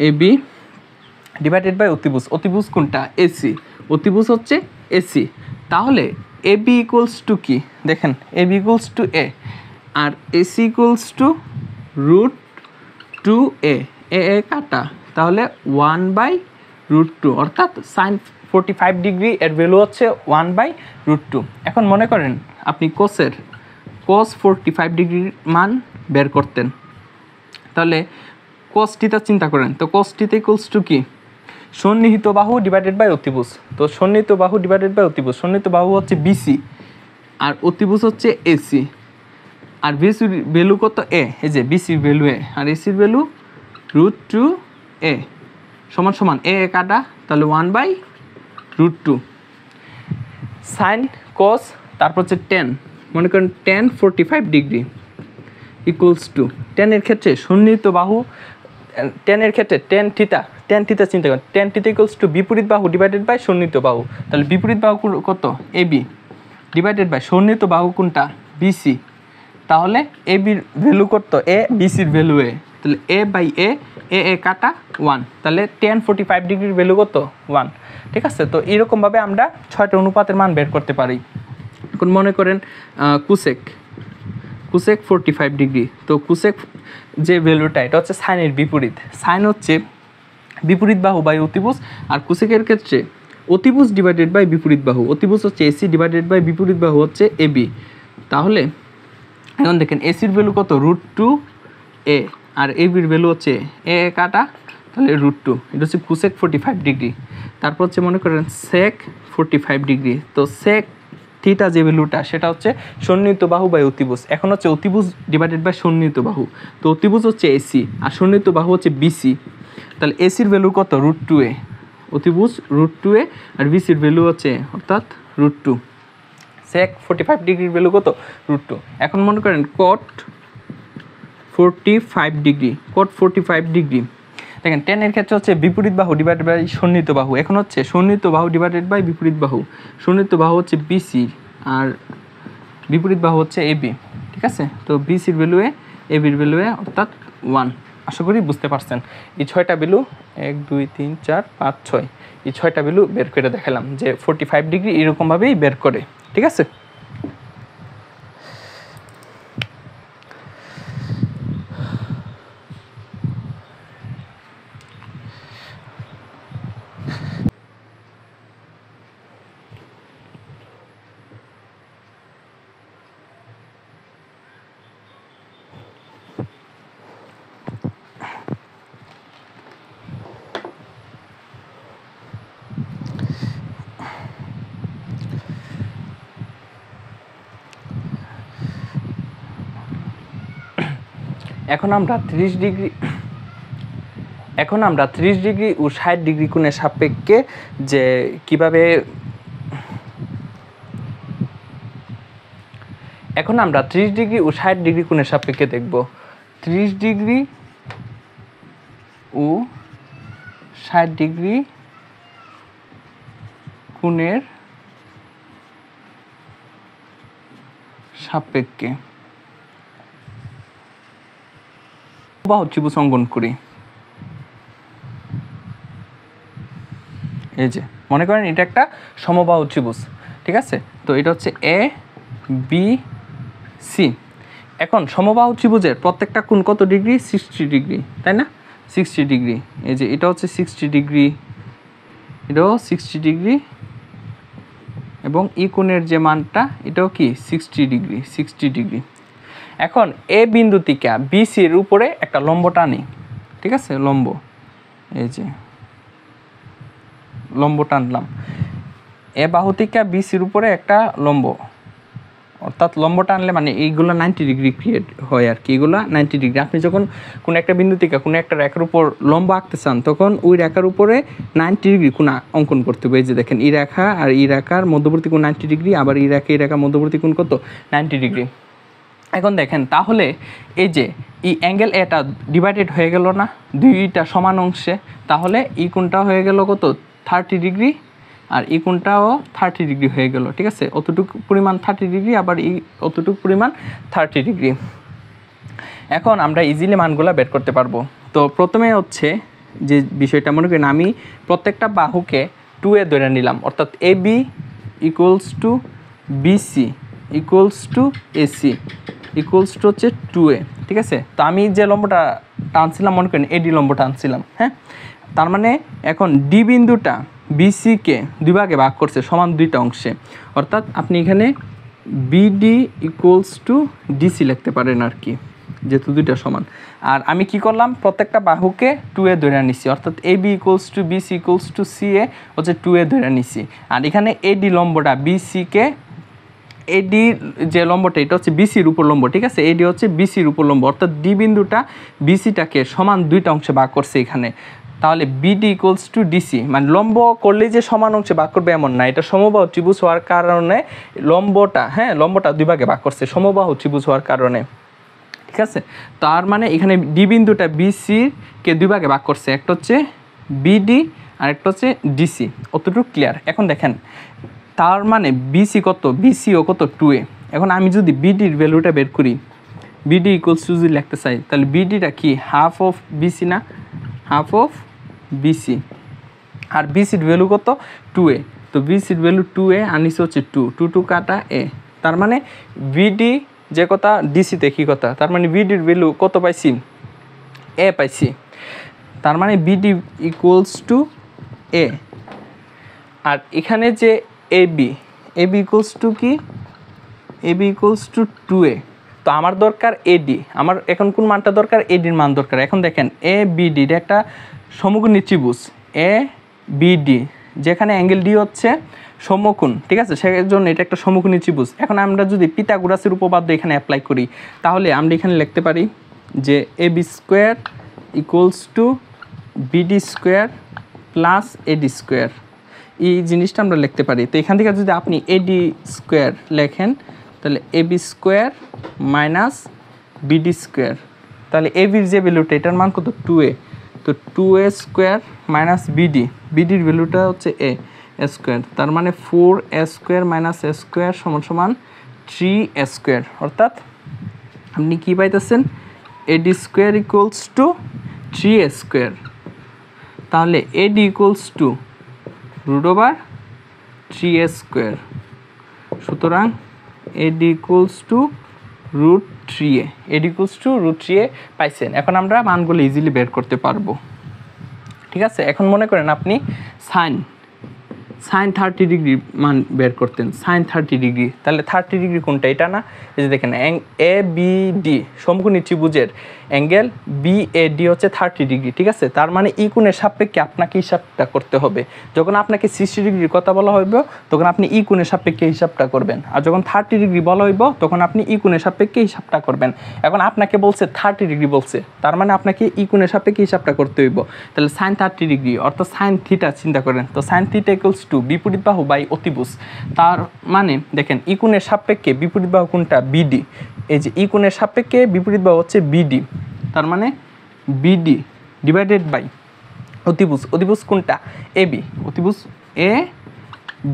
এবি ডিভাইডেড বাই অতিভুজ কোনটা? এসি, অতিভুজ হচ্ছে এসি। তাহলে এবি ইকুয়ালস টু কি? দেখেন এবি ইকুয়ালস টু এ, আর AC equals to √2a, a কাটা, তাহলে 1/√2, অর্থাৎ সাইন 45 ডিগ্রি এর ভ্যালু হচ্ছে 1/√2। এখন মনে করেন আপনি cos 45 ডিগ্রির মান বের করতেন, তাহলে cos থিটা চিন্তা করেন। তো cos থিটা ইকুয়ালস টু কি? সন্নিহিত বাহু ডিভাইডেড বাই অতিভুজ। তো সন্নিহিত বাহু ডিভাইডেড বাই অতিভুজ, সন্নিহিত বাহু হচ্ছে বিসি আর অতিভুজ হচ্ছে এসি। আর বিসির ভ্যালু কত? এ, এই যে বিসির ভ্যালু এ আর এসির ভ্যালু √2a, সমান এ কাটা, তাহলে 1/√2। সাইন কস তারপর হচ্ছে টেন, মনে করেন টেন 45 ডিগ্রি ইকুয়ালস টু টেনের ক্ষেত্রে সন্নিহিত বাহু, টেনের ক্ষেত্রে টেন থিতা চিন্তা করেন, টেন থিতা ইকুয়ালস টু বিপরীত বাহু ডিভাইডেড বাই সন্নিহিত বাহু। তাহলে বিপরীত বাহু কত এ বি ডিভাইডেড বাই সন্নিহিত বাহু কোনটা বিসি। তাহলে এ বির ভ্যালু কত এ, বিসির ভ্যালু এ, তাহলে এ বাই এ, এ কাটা 1, তাহলে টেন 45 ডিগ্রির ভ্যালু কত 1। ঠিক আছে, তো এরকমভাবে আমরা 6টা অনুপাতের মান বের করতে পারি। এখন মনে করেন কুসেক 45 ডিগ্রি, তো কুসেক যে ভ্যালুটা এটা হচ্ছে সাইনের বিপরীত, সাইন হচ্ছে বিপরীত বাহু বাই অতিভুজ, আর কুসেকের ক্ষেত্রে অতিভুজ ডিভাইডেড বাই বিপরীত বাহু, অতিভুজ হচ্ছে এসি ডিভাইডেড বাই বিপরীত বাহু হচ্ছে এবি। তাহলে এখন দেখেন এসির ভ্যালু কত √2 এ, আর এবির ভ্যালু হচ্ছে এ কাটা, তাহলে √2, এটা হচ্ছে কুসেক 45 ডিগ্রি। তারপর হচ্ছে মনে করেন সেক 45 ডিগ্রি, তো সেক থিটা যে ভ্যালুটা সেটা হচ্ছে সন্নিহিত বাহু বাই অতিভুজ। এখন হচ্ছে অতিভুজ ডিভাইডেড বাই সন্নিহিত বাহু, তো অতিভুজ হচ্ছে এসি আর সন্নিহিত বাহু হচ্ছে বিসি। তাহলে এসির ভ্যালু কত √2 এ, অতিভুজ √2 এ, আর বিসির ভ্যালু হচ্ছে অর্থাৎ √2। সেক 45 ডিগ্রির ভ্যালু কত √2। এখন মনে করেন কট 45 ডিগ্রি, কট 45 ডিগ্রি দেখেন টেনের ক্ষেত্রে হচ্ছে বিপরীত বাহু ডিভাইডেড বাই সন্নিহিত বাহু। এখন হচ্ছে সন্নিহিত বাহু ডিভাইডেড বাই বিপরীত বাহু, সন্নিহিত বাহু হচ্ছে বিসি আর বিপরীত বাহু হচ্ছে এবি। ঠিক আছে, তো বিসির ভ্যালু এ, এবির ভ্যালু এ, অর্থাৎ 1। আশা করি বুঝতে পারছেন। এই 6টা ভ্যালু 1 2 3 4 5 6, এই 6টা ভ্যালু বের করে দেখালাম যে 45 ডিগ্রি এরকমভাবেই বের করে। ঠিক আছে, এখন আমরা 30 ডিগ্রি ও 60 ডিগ্রি কোণের সাপেক্ষে যে কিভাবে, এখন আমরা 30 ডিগ্রি ও 60 ডিগ্রি কোণের সাপেক্ষে দেখব। 30 ডিগ্রি ও 60 ডিগ্রি কোণের সাপেক্ষে বাহু ত্রিভুজ অঙ্কন করি। এই যে মনে করেন এটা একটা সমবাহু ত্রিভুজ। ঠিক আছে, তো এটা হচ্ছে এ বি সি। এখন সমবাহু ত্রিভুজের প্রত্যেকটা কোণ কত ডিগ্রি 60 ডিগ্রি, তাই না 60 ডিগ্রি। এই যে এটা হচ্ছে 60 ডিগ্রি, এটাও 60 ডিগ্রি, এবং এই কোণের যে মানটা এটাও কি 60 ডিগ্রি 60 ডিগ্রি। এখন এ বিন্দু থেকে বিসির উপরে একটা লম্ব টানি। ঠিক আছে, লম্ব, এই যে লম্ব টানলাম এ বাহু থেকে বিসির উপরে একটা লম্ব, অর্থাৎ লম্ব টানলে মানে এইগুলো 90 ডিগ্রি ক্রিয়েট হয় আর কি, এগুলো 90 ডিগ্রি। আপনি যখন কোনো একটা বিন্দু থেকে কোনো একটা রেখার উপর লম্ব আঁকতে চান তখন ওই রেখার উপরে 90 ডিগ্রি কোণ অঙ্কন করতে হবে। এই যে দেখেন এই রেখা আর এই রেখার মধ্যবর্তী কোণ 90 ডিগ্রি, আবার এই রেখার মধ্যবর্তী কোণ কত 90 ডিগ্রি। এখন দেখেন তাহলে এই যে এই অ্যাঙ্গেল এটা ডিভাইডেড হয়ে গেল না দুইটা সমান অংশে, তাহলে এই কোণটা হয়ে গেল কত 30 ডিগ্রি, আর এই কোণটাও 30 ডিগ্রি হয়ে গেল। ঠিক আছে, অতটুকু পরিমাণ 30 ডিগ্রি, আবার এই অতটুকু পরিমাণ 30 ডিগ্রি। এখন আমরা ইজিলি মানগুলো বের করতে পারবো। তো প্রথমে হচ্ছে যে বিষয়টা মনে করেন আমি প্রত্যেকটা বাহুকে 2a ধরে নিলাম, অর্থাৎ A B equals to BC equals to AC equals to হচ্ছে 2a। ঠিক আছে, তো আমি যে লম্বটা টানছিলাম মনে করেন এডি লম্ব টানছিলাম। হ্যাঁ, তার মানে এখন ডি বিন্দুটা বিসিকে দুই ভাগে ভাগ করছে সমান দুইটা অংশে, অর্থাৎ আপনি এখানে বিডি ইকুয়ালস টু ডিসি লিখতে পারেন আর কি, যেহেতু দুইটা সমান। আর আমি কি করলাম প্রত্যেকটা বাহুকে 2a ধরে নিছি, অর্থাৎ A B equals to BC equals to C A হচ্ছে 2a ধরে নিছি। আর এখানে এডি লম্বটা বিসিকে, এডি যে লম্বটা এটা হচ্ছে বিসির উপর লম্ব। ঠিক আছে, এডি হচ্ছে বিসির উপর লম্ব, অর্থাৎ ডি বিন্দুটা বিসিটাকে সমান দুইটা অংশে ভাগ করছে এখানে। তাহলে বিডি ইকুয়ালস টু ডিসি, মানে লম্ব করলেই যে সমান অংশে ভাগ করবে এমন না, এটা সমবাহু ত্রিভুজ হওয়ার কারণে লম্বটা দুই ভাগে ভাগ করছে সমবাহু ত্রিভুজ হওয়ার কারণে, ঠিক আছে। তার মানে এখানে ডি বিন্দুটা বিসিকে দুই ভাগে ভাগ করছে, একটা হচ্ছে বিডি আর একটা হচ্ছে ডিসি, অতটুকু ক্লিয়ার। এখন দেখেন তার মানে বিসিও কত 2a। এখন আমি যদি বিডির ভ্যালুটা বের করি, বিডি ইকুয়ালস টু যদি লিখতে চাই, তাহলে বিডিটা কি হাফ অফ বিসি না, হাফ অফ বিসি, আর বিসির ভ্যালু কত 2a, তো বিসির ভ্যালু 2a আর নিচে হচ্ছে 2 কাটা a, তার মানে বিডি যে কথা ডিসিতে কি কথা, তার মানে বিডির ভ্যালু কত পাইছি, a পাইছি, তার মানে বিডি ইকুয়ালস টু a। আর এখানে যে এবি ইকুয়ালস টু কি, এবি ইকুয়ালস টু 2a, তো আমার দরকার এডি, আমার এখন কোন মানটা দরকার, এডির মান দরকার। এখন দেখেন এ বিডি এটা একটা সমকোণী ত্রিভুজ, এ বিডি যেখানে অ্যাঙ্গেল ডি হচ্ছে সমকোণ, ঠিক আছে, সেজন্য এটা একটা সমকোণী ত্রিভুজ। এখন আমরা যদি পিথাগোরাসের উপপাদ্য এখানে অ্যাপ্লাই করি, তাহলে আমরা এখানে লিখতে পারি যে A B square equals to BD square plus AD square, এই জিনিসটা আমরা লিখতে পারি। তো এখান থেকে যদি আপনি এডি স্কোয়ার লেখেন, তাহলে AB square minus BD square, তাহলে এবির যে ভ্যালুটা এটার মান কত 2a, তো 2a স্কোয়ার মাইনাস বিডির ভ্যালুটা হচ্ছে a স্কোয়ার, তার মানে 4a square minus a square সমান সমান 3a স্কোয়ার, অর্থাৎ আপনি কী পাইতেছেন, AD square equals to 3a square. তাহলে AD equals to √3a square, সুতরাং AD equals to √3a, AD equals to √3a পাইছেন। এখন আমরা মানগুলো ইজিলি বের করতে পারবো, ঠিক আছে। এখন মনে করেন আপনি সাইন 30 ডিগ্রি মান বের করতেন, সাইন 30 ডিগ্রি, তাহলে 30 ডিগ্রি কোনটা, এটা না, এই যে দেখেন এ বি ডি সমকোণী ত্রিভুজের অ্যাঙ্গেল বি এ ডি হচ্ছে 30 ডিগ্রি, ঠিক আছে। তার মানে ই কোণের সাপেক্ষে আপনাকে হিসাবটা করতে হবে। যখন আপনাকে 60 ডিগ্রির কথা বলা হইব তখন আপনি ই কোণের সাপেক্ষে হিসাবটা করবেন, আর যখন 30 ডিগ্রি বলা হইব তখন আপনি ই কোণের সাপেক্ষে হিসাবটা করবেন। এখন আপনাকে বলছে 30 ডিগ্রি বলছে, তার মানে আপনাকে ই কোণের সাপেক্ষে হিসাবটা করতে হইব। তাহলে সাইন 30 ডিগ্রি অর্থাৎ সাইন থিটা চিন্তা করেন, তো সাইন থিটা ইকুয়ালস টু বিপরীত বাহু বাই অতিভুজ, তার মানে দেখেন ই কোণের সাপেক্ষে বিপরীত বাহু কোনটা, বিডি, এই যে ই কোণের সাপেক্ষে বিপরীত বাহু হচ্ছে বিডি, তার মানে বিডি ডিভাইডেড বাই অতিভুজ কোনটা, এ বি, অতিভুজ এ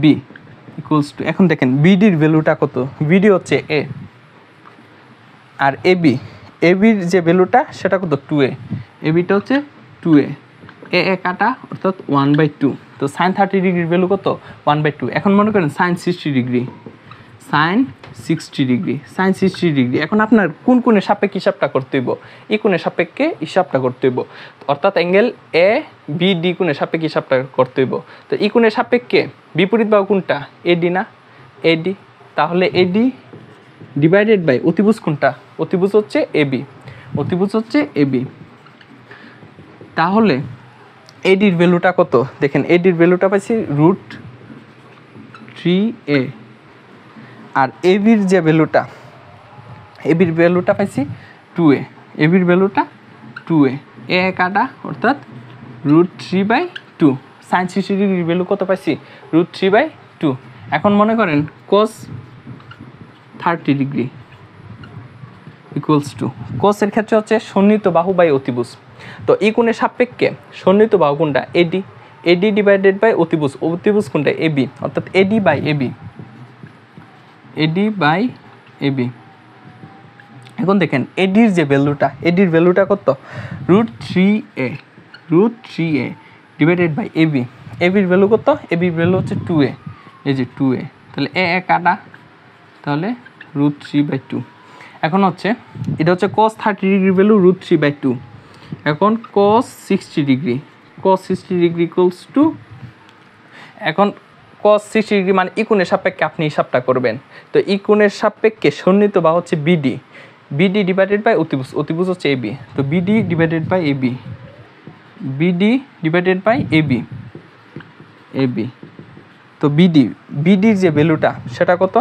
বি ইকুয়ালস টু, এখন দেখেন বিডির ভ্যালুটা কত, বিডি হচ্ছে এ, আর এবির যে ভ্যালুটা সেটা কত 2a, এবিটা হচ্ছে 2a, এ কাটা অর্থাৎ 1/2, তো সাইন 30 ডিগ্রির ভ্যালু কত 1/2। এখন মনে করেন সাইন 60 ডিগ্রি, সাইন 60 ডিগ্রি, এখন আপনার কোন কোণের সাপেক্ষে হিসাবটা করতে হইব, এই কোণের সাপেক্ষে হিসাবটা করতে হইব, অর্থাৎ অ্যাঙ্গেল এ বি ডি কোণের সাপেক্ষে হিসাবটা করতে হইব। তো এই কোণের সাপেক্ষে বিপরীত বাহু কোনটা, এডি না, এডি, তাহলে এডি ডিভাইডেড বাই অতিভুজ কোনটা, অতিভুজ হচ্ছে এবি, তাহলে এডির ভ্যালুটা কত, দেখেন এডির ভ্যালুটা পাইছি √3a, আর এবির যে ভ্যালুটা, এবির ভ্যালুটা পাইছি 2a, এবির ভ্যালুটা 2a, এ কাটা অর্থাৎ √3/2, সাইন 60 ডিগ্রির ভ্যালু কত পাইছি √3/2। এখন মনে করেন cos 30 ডিগ্রি ইকুয়ালস টু, কোসের ক্ষেত্রে হচ্ছে সন্নিহিত বাহু বাই অতিভুজ, তো এই কোণের সাপেক্ষে সন্নিহিত বাহু কোনটা, এডি ডিভাইডেড বাই অতিভুজ কোনটা, এবি, অর্থাৎ এডি বাই এবি। এখন দেখেন এডির যে ভ্যালুটা, এডির ভ্যালুটা কত √3a ডিভাইডেড বাই এবির ভ্যালু কত, এবির ভ্যালু হচ্ছে 2a, এই যে 2a, তাহলে এ কাটা, তাহলে √3/2। এখন হচ্ছে এটা হচ্ছে cos 30 ডিগ্রি ভ্যালু √3/2। এখন cos 60 ডিগ্রি ইকুয়ালস টু, এখন cos 60 ডিগ্রি মানে ই কোণের সাপেক্ষে আপনি হিসাবটা করবেন, তো ই কোণের সাপেক্ষে সন্নিহিত বাহু হচ্ছে বিডি ডিভাইডেড বাই অতিভুজ হচ্ছে এবি, তো বিডি ডিভাইডেড বাই এবি, তো বিডির যে ভ্যালুটা সেটা কত,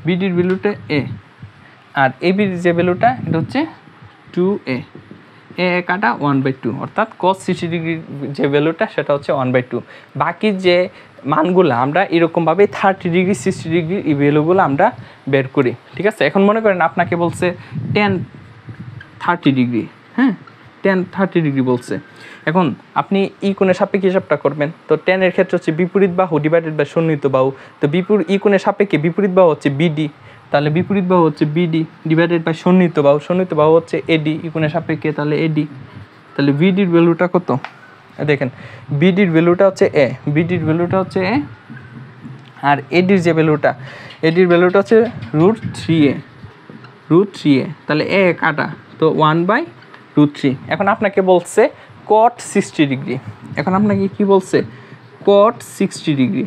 বিডির ভ্যালুটা এ, আর এবির যে ভ্যালুটা এটা হচ্ছে 2a, এ কাটা 1/2, অর্থাৎ cos 60 ডিগ্রির যে ভ্যালুটা সেটা হচ্ছে 1/2। বাকি যে মানগুলো আমরা এরকমভাবে 30 ডিগ্রি 60 ডিগ্রি এই ভ্যালুগুলো আমরা বের করি, ঠিক আছে। এখন মনে করেন আপনাকে বলছে tan 30 ডিগ্রি, হ্যাঁ, tan 30 ডিগ্রি বলছে। এখন আপনি ই কোণের সাপেক্ষে হিসাবটা করবেন, তো tan এর ক্ষেত্রে হচ্ছে বিপরীত বাহু ডিভাইডেড বাই সন্নিহিত বাহু, তো ই কোণের সাপেক্ষে বিপরীত বাহু হচ্ছে বিডি, তাহলে বিপরীত বাহু হচ্ছে বিডি ডিভাইডেড বাই সন্নিহিত বাহু হচ্ছে এডি ই কোণের সাপেক্ষে, তাহলে এডি, তাহলে বিডির ভ্যালুটা কত দেখেন, বিডির ভ্যালুটা হচ্ছে এ, আর এডির যে ভ্যালুটা, হচ্ছে √3a, তাহলে এ কাটা, তো 1/√3। এখন আপনাকে বলছে cot 60 ডিগ্রি, এখন আপনাকে কি বলছে cot 60 ডিগ্রি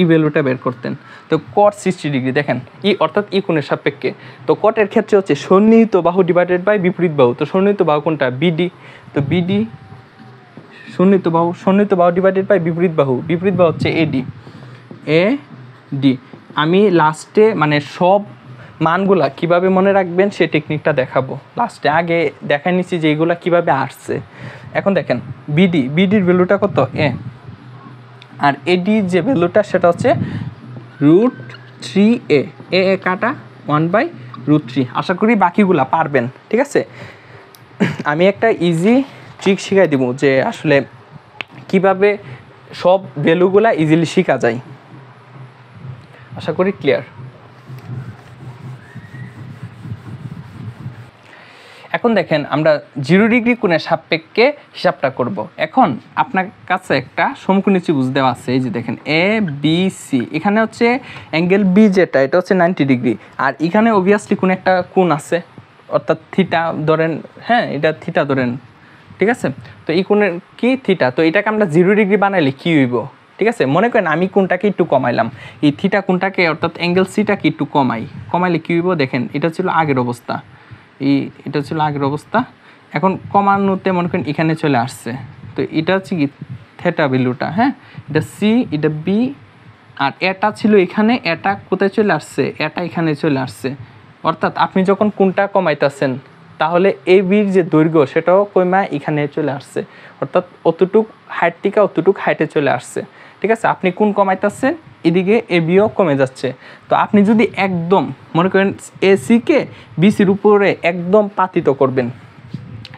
ই ভ্যালুটা বের করতেন। তো cot 60 ডিগ্রি দেখেন অর্থাৎ ই কোণের সাপেক্ষে, তো কটের ক্ষেত্রে হচ্ছে সন্নিহিত বাহু ডিভাইডেড বাই বিপরীত বাহু, তো সন্নিহিত বাহু কোনটা বিডি, তো বিডি সন্নিহিত বাহু ডিভাইডেড বাই বিপরীত বাহু হচ্ছে এডি। আমি লাস্টে মানে সব মানগুলা কিভাবে মনে রাখবেন সে টেকনিকটা দেখাবো লাস্টে, আগে দেখাই নিচ্ছি যে এইগুলা কীভাবে আসছে। এখন দেখেন বিডির ভ্যালুটা কত এ, আর এডির যে ভ্যালুটা সেটা হচ্ছে √3a, এ কাটা 1/√3। আশা করি বাকিগুলা পারবেন, ঠিক আছে। আমি একটা ইজি ট্রিক শিখাই দিব যে আসলে কিভাবে সব ভ্যালুগুলা ইজিলি শেখা যায়, আশা করি ক্লিয়ার। এখন দেখেন আমরা 0 ডিগ্রি কোণের সাপেক্ষে হিসাবটা করব। এখন আপনার কাছে একটা সমকোণী ত্রিভুজ দেওয়া আছে, এই যে দেখেন এ বি সি, এখানে হচ্ছে অ্যাঙ্গেল বি যেটা এটা হচ্ছে 90 ডিগ্রি, আর এখানে অবভিয়াসলি কোন একটা কোণ আছে, অর্থাৎ থিটা ধরেন, হ্যাঁ এটা থিটা ধরেন, ঠিক আছে। তো এই কোণের কি থিটা, তো এটাকে আমরা 0 ডিগ্রি বানাইলে কি হইব, ঠিক আছে। মনে করেন আমি কোণটাকে একটু কমাইলাম, এই থিটা কোণটাকে অর্থাৎ অ্যাঙ্গেল সিটাকে একটু কমাইলে কি হইব দেখেন, এটা ছিল আগের অবস্থা, এখন কমানোতে মনে করেন এখানে চলে আসছে, তো এটা হচ্ছে কি থিটা ভ্যালুটা, হ্যাঁ এটা সি এটা বি, আর এটা ছিল এখানে, এটা কোথায় চলে আসছে, এটা এখানে চলে আসছে। অর্থাৎ আপনি যখন কোণটা কমাইতেছেন তাহলে এ বির যে দৈর্ঘ্য সেটাও কমা এখানে চলে আসছে, অর্থাৎ অতটুক হাইট থেকে অতটুক হাইটে চলে আসছে, ঠিক আছে। আপনি কোণ কমাইতেছেন এদিকে এ বিও কমে যাচ্ছে। তো আপনি যদি একদম মনে করেন এসিকে বিসির উপরে একদম পাতিত করবেন,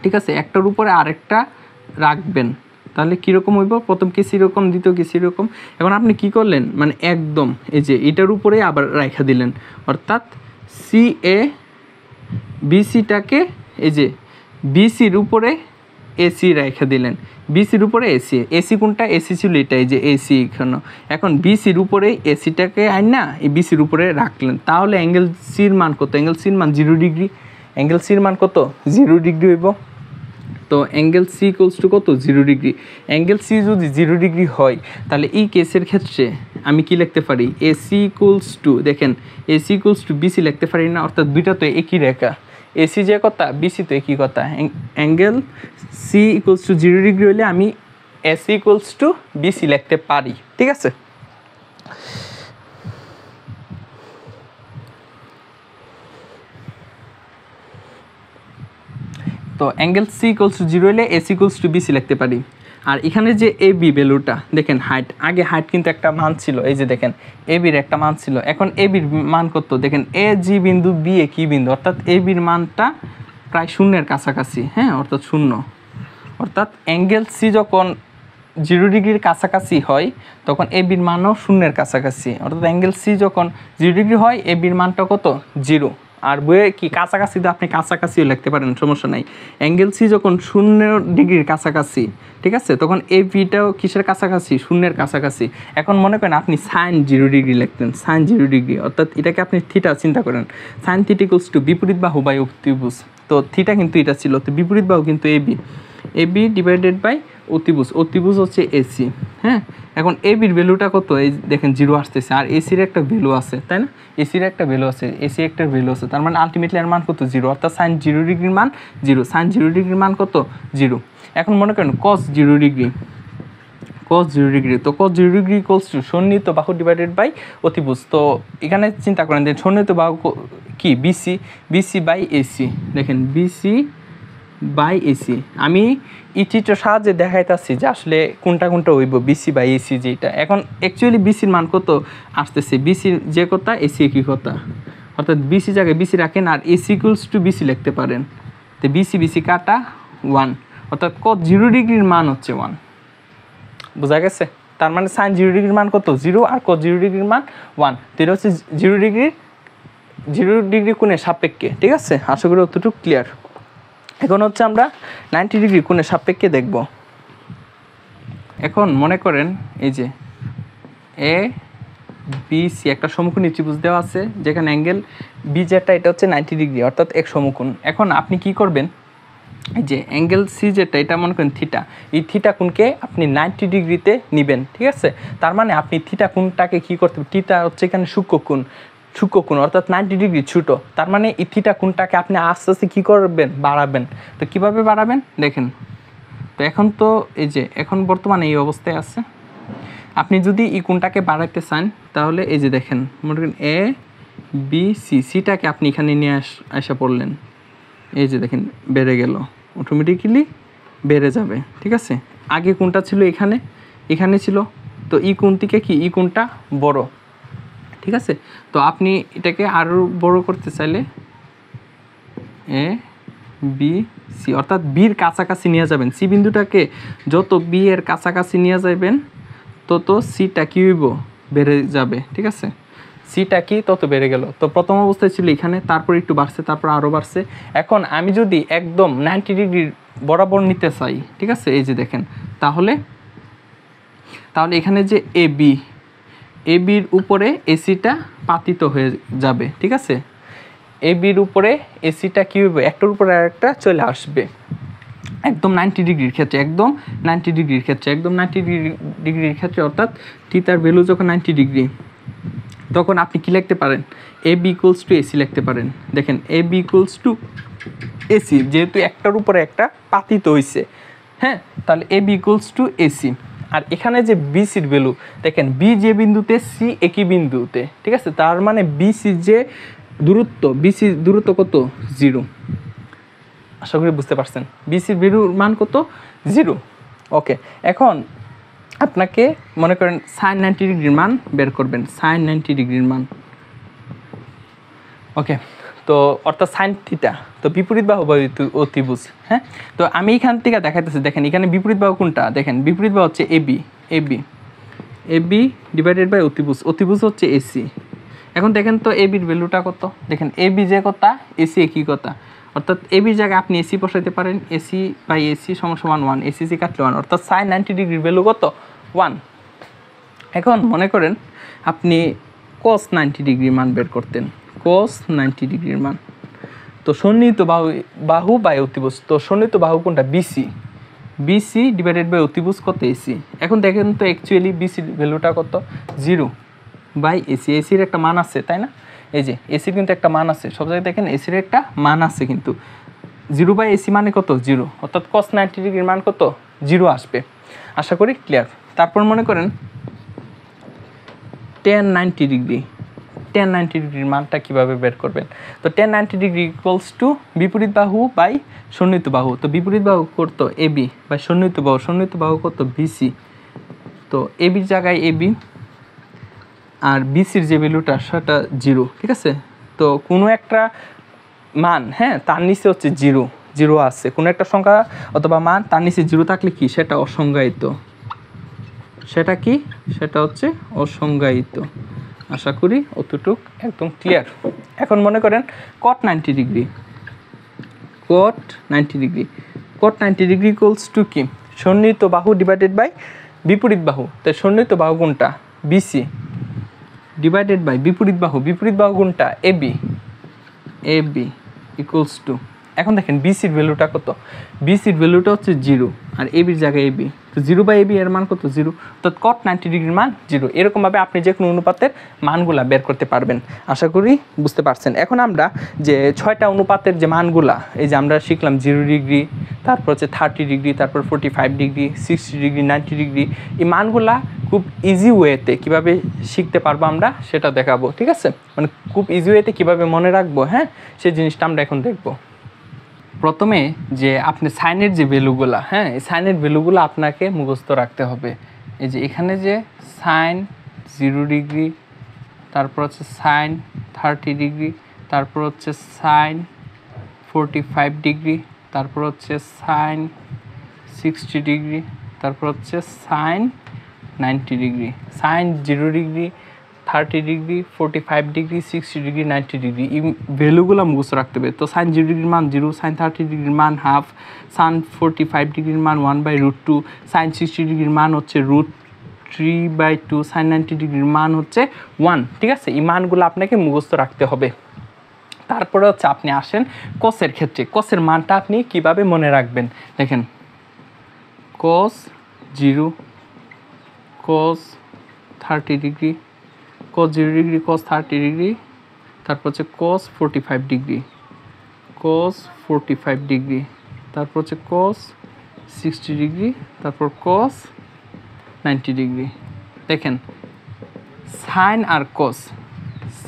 ঠিক আছে, একটার উপরে আরেকটা রাখবেন, তাহলে কীরকম হইব, প্রথম কি সিরকম, দ্বিতীয় কি সিরকম। এখন আপনি কি করলেন, মানে একদম এই যে এটার উপরে আবার রাখা দিলেন, অর্থাৎ সি এ বিসিটাকে এই যে বিসির উপরে এসি রেখে দিলেন, বিসির উপরে এসি কোনটা, এসি ছিল এটা, এই যে এসি এখানে, এখন বিসির উপরে এসিটাকে আইন না এই বিসির উপরে রাখলেন, তাহলে অ্যাঙ্গেল সির মান কত, অ্যাঙ্গেল সির মান 0 ডিগ্রি, অ্যাঙ্গেল সির মান কত 0 ডিগ্রি হইব। তো অ্যাঙ্গেল সি ইকুয়ালস টু কত 0 ডিগ্রি, অ্যাঙ্গেল সি যদি 0 ডিগ্রি হয় তাহলে এই কেসের ক্ষেত্রে আমি কি লিখতে পারি, এসি ইকুয়ালস টু, দেখেন এসি ইকুয়ালস টু বিসি লিখতে পারি না, অর্থাৎ দুইটা তো একই রেখা, এসি যে কথা বিসি তো একই কথা, angle C equals to 0 degree হলে আমি এসি ইকুয়ালস টু বিসি লিখতে পারি, ঠিক আছে। তো অ্যাঙ্গেল সি ইকুয়ালস টু 0 হলে এসি ইকুয়ালস টু বিসি লিখতে পারি। আর এখানে যে এ বি ভ্যালুটা দেখেন, আগে হাইট কিন্তু একটা মান ছিল, এই যে দেখেন এ বির একটা মান ছিল, এখন এ বির মান কত দেখেন, এ জি বিন্দু বি এ কি বিন্দু, অর্থাৎ এ বির মানটা প্রায় শূন্যের কাছাকাছি, হ্যাঁ অর্থাৎ 0, অর্থাৎ অ্যাঙ্গেল সি যখন 0 ডিগ্রির কাছাকাছি হয় তখন এ বির মানও শূন্যের কাছাকাছি, অর্থাৎ অ্যাঙ্গেল সি যখন 0 ডিগ্রি হয় এ বির মানটা কত 0, আর বইয়ে কি কাছাকাছি তো আপনি কাছাকাছিও লিখতে পারেন, সমস্যা নাই। অ্যাঙ্গেল সি যখন 0 ডিগ্রির কাছাকাছি, ঠিক আছে, তখন এ বিটাও কিসের কাছাকাছি, শূন্যের কাছাকাছি। এখন মনে করেন আপনি সাইন 0 ডিগ্রি লিখতেন, সাইন 0 ডিগ্রি, অর্থাৎ এটাকে আপনি থিটা চিন্তা করেন, সাইন থিটা ইকুয়ালস টু বিপরীত বাহু বাই অতিভুজ, তো থিটা কিন্তু এটা ছিল, তো বিপরীত বাহু কিন্তু এ বি ডিভাইডেড বাই অতিভুজ হচ্ছে এসি, হ্যাঁ। এখন এ বির ভ্যালুটা কত, এই দেখেন 0 আসতেছে, আর এসির একটা ভ্যালু আছে, তাই না, এসির একটা ভ্যালু আছে, এসি একটা ভ্যালু আছে, তার মানে আলটিমেটলি এর মান কত 0, অর্থাৎ সাইন 0 ডিগ্রির মান 0, সাইন 0 ডিগ্রির মান কত 0। এখন মনে করেন কস 0 ডিগ্রি, তো cos 0 ডিগ্রি ইকুয়ালস টু সন্নিহিত বাহু ডিভাইডেড বাই অতিভুজ। তো এখানে চিন্তা করেন যে সন্নিহিত বাহু কি বিসি বাই এসি, দেখেন বিসি বাই এসি। আমি এই চিত্র সাহায্যে দেখাইতেছি যে আসলে কোনটা কোনটা হইব, বিসি বাই এসি যেটা। এখন অ্যাকচুয়ালি বিসির মান কত আসতেছে, বিসির যে কথা এসি একই কথা, অর্থাৎ বিসি জায়গায় বিসি রাখেন আর এসি ইকুয়ালস টু বিসি লিখতে পারেন। তো বিসি বিসি কাটা 1, অর্থাৎ cos 0 ডিগ্রির মান হচ্ছে 1। বোঝা গেছে? তার মানে sin 0 ডিগ্রির মান কত 0 আর cos 0 ডিগ্রির মান 1। তো এটা হচ্ছে 0 ডিগ্রি কোণের সাপেক্ষে। ঠিক আছে, আশা করি অতটুকু ক্লিয়ার। এখন হচ্ছে আমরা 90 ডিগ্রি কোণের সাপেক্ষে দেখব। এখন মনে করেন এই যে এ বি সি একটা সমকোণী ত্রিভুজ দেওয়া আছে, যেখানে অ্যাঙ্গেল বি যেটা এটা হচ্ছে 90 ডিগ্রি, অর্থাৎ এক সমকোণ। এখন আপনি কি করবেন, এই যে অ্যাঙ্গেল সি যেটা এটা মনে করেন থিটা, এই থিটা কোণকে আপনি 90 ডিগ্রিতে নেবেন। ঠিক আছে, তার মানে আপনি থিটা কোণটাকে কী করতে হবে, থিটা হচ্ছে এখানে সূক্ষ্মকোণ অর্থাৎ 90 ডিগ্রি ছোটো। তার মানে এই থিটা কোণটাকে আপনি আস্তে আস্তে কী করবেন, বাড়াবেন। তো কীভাবে বাড়াবেন দেখেন। তো এখন তো এই যে এখন বর্তমানে এই অবস্থায় আছে, আপনি যদি এই কোণটাকে বাড়াইতে চান তাহলে এই যে দেখেন মনে করেন এ বি সি, সিটাকে আপনি এখানে নিয়ে আসা পড়লেন, এই যে দেখেন বেড়ে গেল, অটোমেটিক্যালি বেড়ে যাবে। ঠিক আছে, আগে কোণটা ছিল এখানে ছিল, তো এই কোণ থেকে কি এই কোণটা বড়। ঠিক আছে, তো আপনি এটাকে আরও বড় করতে চাইলে এ বি সি অর্থাৎ বির কাছাকাছি নিয়ে যাবেন, সি বিন্দুটাকে যত বি এর কাছাকাছি নিয়ে যাবেন তত সিটা কি হইব, বেড়ে যাবে। ঠিক আছে, সিটা কি তত বেড়ে গেল। তো প্রথম অবস্থায় ছিল এখানে, তারপর একটু বাড়ছে, তারপর আরও বাড়ছে। এখন আমি যদি একদম 90 ডিগ্রি বরাবর নিতে চাই, ঠিক আছে, এই যে দেখেন, তাহলে এখানে যে এ বির উপরে এসিটা পাতিত হয়ে যাবে। ঠিক আছে, এ বির উপরে এসিটা কী হইব, একটার উপরে আরেকটা চলে আসবে একদম 90 ডিগ্রির ক্ষেত্রে, একদম 90 ডিগ্রির ক্ষেত্রে, অর্থাৎ থিটার ভ্যালু যখন 90 ডিগ্রি, তখন আপনি কি লিখতে পারেন, A B equals to AC লিখতে পারেন। দেখেন এ বি ইকুয়ালস টু এসি, যেহেতু একটার উপরে একটা পাতিত হয়েছে, হ্যাঁ, তাহলে এ বি ইকুয়ালস টু এসি। আর এখানে যে বিসির ভ্যালু দেখেন, বি যে বিন্দুতে সি একই বিন্দুতে, ঠিক আছে, তার মানে বিসির যে দূরত্ব কত 0। আশা করি বুঝতে পারছেন, বিসির ভ্যালুর মান কত 0। ওকে, এখন আপনাকে মনে করেন সাইন 90 ডিগ্রির মান বের করবেন, সাইন 90 ডিগ্রির মান। ওকে, তো অর্থাৎ সাইন থিটা, তো বিপরীত বাহু বা অতিভুজ। হ্যাঁ, তো আমি এখান থেকে দেখাইতেছি, দেখেন এখানে বিপরীত বাহু কোনটা, দেখেন বিপরীত বাহু হচ্ছে এ বি ডিভাইডেড বাই অতিভুজ হচ্ছে এসি। এখন দেখেন তো এ বির ভ্যালুটা কত, দেখেন এ বি যে কথা এসি একই কথা, অর্থাৎ এ বির জায়গায় আপনি এসি বসাইতে পারেন, এসি বাই এসি সমান 1, এসি কাটলে 1, অর্থাৎ সাইন 90 ডিগ্রির ভ্যালু কত 1। এখন মনে করেন আপনি cos 90 ডিগ্রির মান বের করতেন, cos 90 ডিগ্রির মান। তো সন্নিহিত বাহু বাই অতিভুজ, তো সন্নিহিত বাহু কোনটা, বিসি ডিভাইডেড বাই অতিভুজ কত এসি। এখন দেখেন তো অ্যাকচুয়ালি বিসির ভ্যালুটা কত 0 বাই এসি, এসির একটা মান আছে তাই না, এই যে এসির কিন্তু একটা মান আছে, সব জায়গায় দেখেন এসির একটা মান আছে, কিন্তু 0 বাই এসি মানে কত 0, অর্থাৎ cos 90 ডিগ্রির মান কত 0 আসবে। আশা করি ক্লিয়ার। তারপর মনে করেন tan 90 ডিগ্রির মানটা কীভাবে বের করবেন, তো tan 90 ডিগ্রি ইকুয়ালস টু বিপরীত বাহু বাই সন্নিহিত বাহু। তো বিপরীত বাহু কত এবি বাই সন্নিহিত বাহু কত বিসি। তো এবির জায়গায় এবি আর বিসির যে ভ্যালুটা সেটা 0। ঠিক আছে, তো কোনো একটা মান, হ্যাঁ, তার নিচে হচ্ছে 0 আছে, কোনো একটা সংখ্যা অথবা মান তার নিচে 0 থাকলে কি সেটা অসংজ্ঞায়িত, সেটা হচ্ছে অসংজ্ঞায়িত। আশা করি অতটুক একদম ক্লিয়ার। এখন মনে করেন cot 90 ডিগ্রি ইকুয়ালস টু কি, সন্নিহিত বাহু ডিভাইডেড বাই বিপরীত বাহু। তাই সন্নিহিত বাহু কোনটা বিসি ডিভাইডেড বাই বিপরীত বাহু কোনটা এবি ইকুয়ালস টু, এখন দেখেন বিসির ভ্যালুটা কত, বিসির ভ্যালুটা হচ্ছে 0 আর এবির জায়গায় এবি, তো 0 বাই এবি এর মান কত 0, তো cot 90 ডিগ্রির মান 0। এরকমভাবে আপনি যে কোনো অনুপাতের মানগুলা বের করতে পারবেন। আশা করি বুঝতে পারছেন। এখন আমরা যে 6টা অনুপাতের যে মানগুলা, এই যে আমরা শিখলাম 0 ডিগ্রি, তারপর হচ্ছে 30 ডিগ্রি, তারপর 45 ডিগ্রি, 60 ডিগ্রি, 90 ডিগ্রি, এই মানগুলা খুব ইজি ওয়েতে কীভাবে শিখতে পারবো আমরা সেটা দেখাবো। ঠিক আছে, মানে খুব ইজি ওয়েতে কীভাবে মনে রাখবো, হ্যাঁ, সেই জিনিসটা আমরা এখন দেখবো। প্রথমে যে আপনি সাইনের যে ভ্যালুগুলো, হ্যাঁ, এই সাইনের ভ্যালুগুলো আপনাকে মুখস্থ রাখতে হবে। এই যে এখানে যে সাইন 0 ডিগ্রি, তারপর হচ্ছে সাইন 30 ডিগ্রি, তারপর হচ্ছে সাইন 45 ডিগ্রি, তারপর হচ্ছে সাইন 60 ডিগ্রি, তারপর হচ্ছে sine 90 degree. Sine 0 degree, 30 degree, 45 degree, 60 degree, 90 degree, এই ভ্যালুগুলো মুখস্থ রাখতে হবে। তো সাইন 0 ডিগ্রির মান 0, সাইন 30 ডিগ্রির মান হাফ, সাইন 45 ডিগ্রির মান 1/√2, সাইন 60 ডিগ্রির মান হচ্ছে √3/2, সাইন 90 ডিগ্রির মান হচ্ছে 1। ঠিক আছে, এই মানগুলো আপনাকে মুখস্থ রাখতে হবে। তারপরে হচ্ছে আপনি আসেন কোসের ক্ষেত্রে। কোসের মানটা আপনি কিভাবে মনে রাখবেন দেখেন, cos 0, cos 30 degree, cos 0 degree, cos 30 degree, তারপর হচ্ছে cos 45 ডিগ্রি, cos 45 ডিগ্রি, তারপর হচ্ছে cos 60 ডিগ্রি, তারপর cos 90 ডিগ্রি। দেখেন সাইন আর কোস,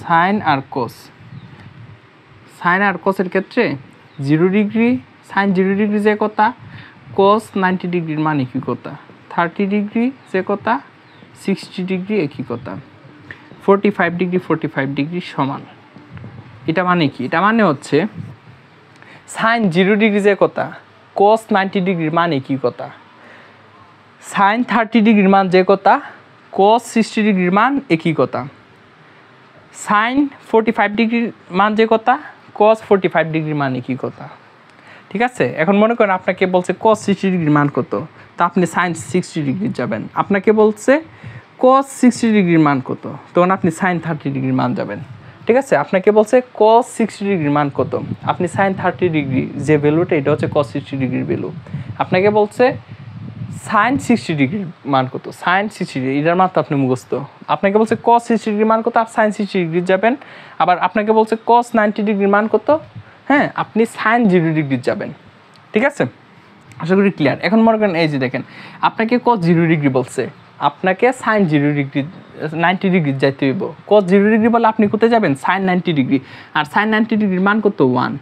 সাইন আর কোস, সাইন আর কোসের ক্ষেত্রে 0 ডিগ্রি, সাইন 0 ডিগ্রি যে কথা, cos 90 ডিগ্রির মান একই কথা, 30 ডিগ্রি যে কথা, 60 ডিগ্রি একই কথা, 45 ডিগ্রি 45 ডিগ্রি সমান। এটা মানে কি? এটা মানে হচ্ছে সাইন 0 ডিগ্রি যে কথা, cos 90 ডিগ্রির মান একই কথা, সাইন 30 ডিগ্রির মান যে কথা, cos 60 ডিগ্রির মান একই কথা, সাইন 45 ডিগ্রির মান যে কথা, cos 45 ডিগ্রির মান একই কথা। ঠিক আছে, এখন মনে করেন আপনাকে বলছে cos 60 ডিগ্রির মান কত, তা আপনি সাইন 60 ডিগ্রি যাবেন। আপনাকে বলছে cos 60 ডিগ্রির মান কত, তখন আপনি সাইন 30 ডিগ্রির মান যাবেন। ঠিক আছে, আপনাকে বলছে cos 60 ডিগ্রির মান কত, আপনি সাইন 30 ডিগ্রি যে ভ্যালুটা, এটা হচ্ছে cos 60 ডিগ্রির ভ্যালু। আপনাকে বলছে সাইন 60 ডিগ্রির মান কত, সাইন 60 ডিগ্রি, এটার মান তো আপনি মুখস্থ। আপনাকে বলছে cos 60 ডিগ্রির মান কত, আপনি সাইন 60 ডিগ্রি যাবেন। আবার আপনাকে বলছে cos 90 ডিগ্রির মান কত, হ্যাঁ, আপনি সাইন 0 ডিগ্রি যাবেন। ঠিক আছে, আশা করি ক্লিয়ার। এখন মনে করেন এই যে দেখেন, আপনাকে cos 0 ডিগ্রি বলছে, আপনাকে সাইন 0 ডিগ্রি 90 ডিগ্রি যাইতে হইব। cos 0 ডিগ্রি বলে আপনি কোথায় যাবেন, সাইন 90 ডিগ্রি, আর সাইন 90 ডিগ্রির মান কত 1।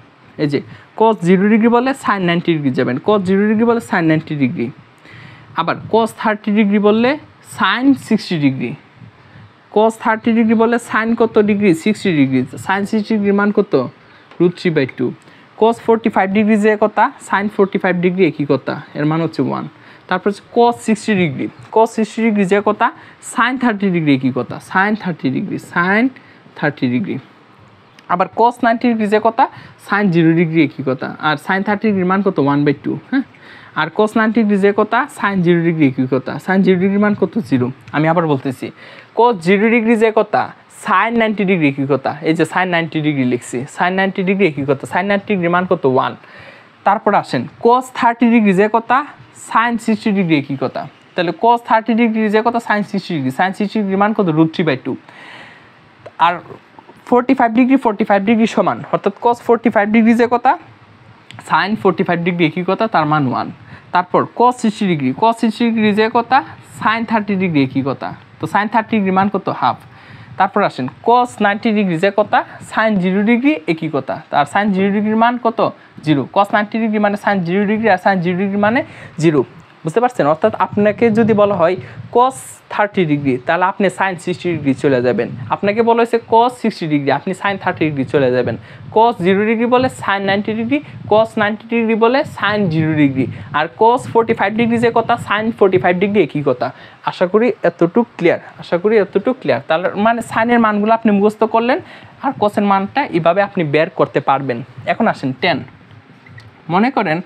এই যে cos 0 ডিগ্রি বলে সাইন 90 ডিগ্রি যাবেন, cos 0 ডিগ্রি বলে সাইন 90 ডিগ্রি। আবার cos 30 ডিগ্রি বললে সাইন 60 ডিগ্রি, cos 30 ডিগ্রি বলে সাইন কত ডিগ্রি, 60 ডিগ্রি, সাইন 60 ডিগ্রির মান কত, √3/2। cos 45 ডিগ্রি যে কথা, সাইন 45 ডিগ্রি একই কথা, এর মান হচ্ছে 1। তারপর হচ্ছে cos 60 ডিগ্রি, cos 60 ডিগ্রি যে কথা, সাইন 30 ডিগ্রি একই কথা, সাইন 30 ডিগ্রি, সাইন 30 ডিগ্রি। আবার cos 90 ডিগ্রি যে কথা, সাইন 0 ডিগ্রি একই কথা, আর সাইন 30 ডিগ্রির মান কত, 1/2। হ্যাঁ, আর cos 90 ডিগ্রি যে কথা, সাইন 0 ডিগ্রি একই কথা, সাইন 0 ডিগ্রির মান কত, 0। আমি আবার বলতেছি, cos 0 ডিগ্রি যে কথা, সাইন 90 ডিগ্রি একই কথা। এই যে সাইন 90 ডিগ্রি লিখছি, সাইন 90 ডিগ্রি একই কথা, সাইন 90 ডিগ্রির মান কত, 1। তারপর আসেন cos 30 ডিগ্রি যে কথা, সাইন 60 ডিগ্রি একই কথা। তাহলে cos 30 ডিগ্রি যে কথা, সাইন 60 ডিগ্রি, সাইন 60 ডিগ্রির মান কত, √3/2। আর 45 ডিগ্রি 45 ডিগ্রি সমান, অর্থাৎ cos 45 ডিগ্রি যে কথা, সাইন 45 ডিগ্রি একই কথা, তার মান 1। তারপর cos 60 ডিগ্রি, cos 60 ডিগ্রি যে কথা, সাইন 30 ডিগ্রি একই কথা, তো সাইন 30 ডিগ্রির মান কত, হাফ। তারপর আসেন cos 90 ডিগ্রি যে কথা, সাইন 0 ডিগ্রি একই কথা, তার সাইন 0 ডিগ্রির মান কত, 0। cos 90 ডিগ্রি মানে সাইন 0 ডিগ্রি, আর সাইন 0 ডিগ্রি মানে 0। বুঝতে পারছেন? অর্থাৎ আপনাকে যদি বলা হয় cos 30 ডিগ্রি, তাহলে আপনি সাইন 60 ডিগ্রি চলে যাবেন। আপনাকে বলা হয়েছে cos 60 ডিগ্রি, আপনি সাইন 30 ডিগ্রি চলে যাবেন। cos 0 ডিগ্রি বলে সাইন 90 ডিগ্রি, cos 90 ডিগ্রি বলে সাইন 0 ডিগ্রি, আর cos 45 ডিগ্রি যে কথা, সাইন 45 ডিগ্রি একই কথা। আশা করি এতটুকু ক্লিয়ার, আশা করি এতটুকু ক্লিয়ার। তাহলে মানে সাইনের মানগুলো আপনি মুখস্থ করলেন, আর cosের মানটা এভাবে আপনি বের করতে পারবেন। এখন আসেন tan। মনে করেন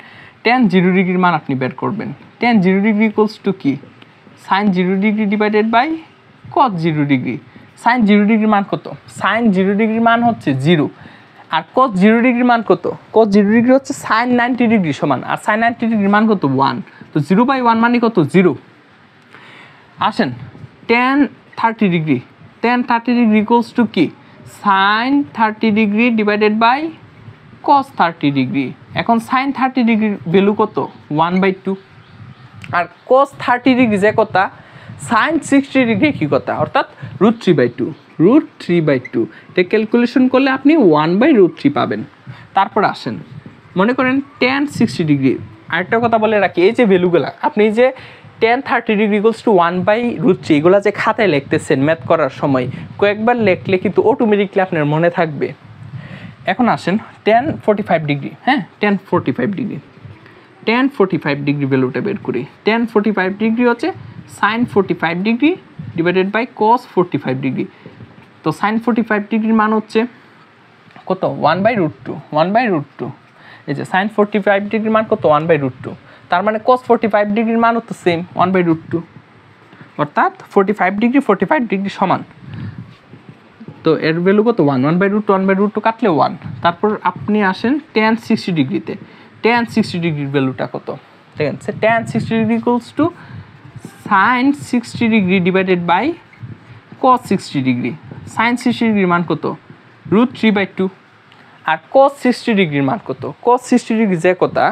tan 0 ডিগ্রির মান আপনি বের করবেন। tan 0 ডিগ্রি ইকুয়ালস টু কি, sine 0 degree divided by cos 0 degree. Sine 0 ডিগ্রির মান কত, সাইন 0 ডিগ্রির মান হচ্ছে 0, আর cos 0 ডিগ্রির মান কত, cos 0 ডিগ্রি হচ্ছে সাইন 90 ডিগ্রি সমান, আর সাইন 90 ডিগ্রির মান কত, 1। তো 0/1 মানে কত, 0। আসেন tan 30 degree, tan 30 degree equals to কি, sine 30 degree divided by cos 30 degree. এখন সাইন 30 ডিগ্রির ভ্যালু কত, 1/2, আর cos 30 ডিগ্রি যে কথা, সাইন 60 ডিগ্রি কি কথা, অর্থাৎ √3/2, √3/2। এটা ক্যালকুলেশন করলে আপনি 1/√3 পাবেন। তারপর আসেন মনে করেন tan 60 ডিগ্রি। আরেকটা কথা বলে রাখি, এই যে ভ্যালুগুলা আপনি যে tan 30 ডিগ্রি ইকুয়ালস টু 1/√3 এগুলো যে খাতায় লিখতেছেন ম্যাথ করার সময় কয়েকবার লিখলে কিন্তু অটোমেটিকলি আপনার মনে থাকবে। এখন আসেন tan 45 ডিগ্রি, হ্যাঁ tan 45 ডিগ্রি, tan 45 ডিগ্রি ভ্যালুটা বের করি। tan 45 ডিগ্রি হচ্ছে sin 45 degree divided by cos 45 degree. তো sin 45 ডিগ্রির মান হচ্ছে কত? 1/√2, 1/√2। এই যে sin 45 ডিগ্রির মান কত? 1/√2। তার মানে cos 45 ডিগ্রির মান তো সেম 1/√2, অর্থাৎ 45 ডিগ্রি সমান। তো এর ভ্যালু কত? 1/√2, 1/√2 কাটলে 1। তারপর আপনি আসেন tan 60 ডিগ্রিতে। tan 60 ডিগ্রির ভ্যালুটা কত? ঠিক আছে, tan 60 degree equals to sin 60 degree divided by cos 60 degree. sin 60 ডিগ্রির মান কত? √3/2। আর cos 60 ডিগ্রির মান কত? cos 60 ডিগ্রি যে কথা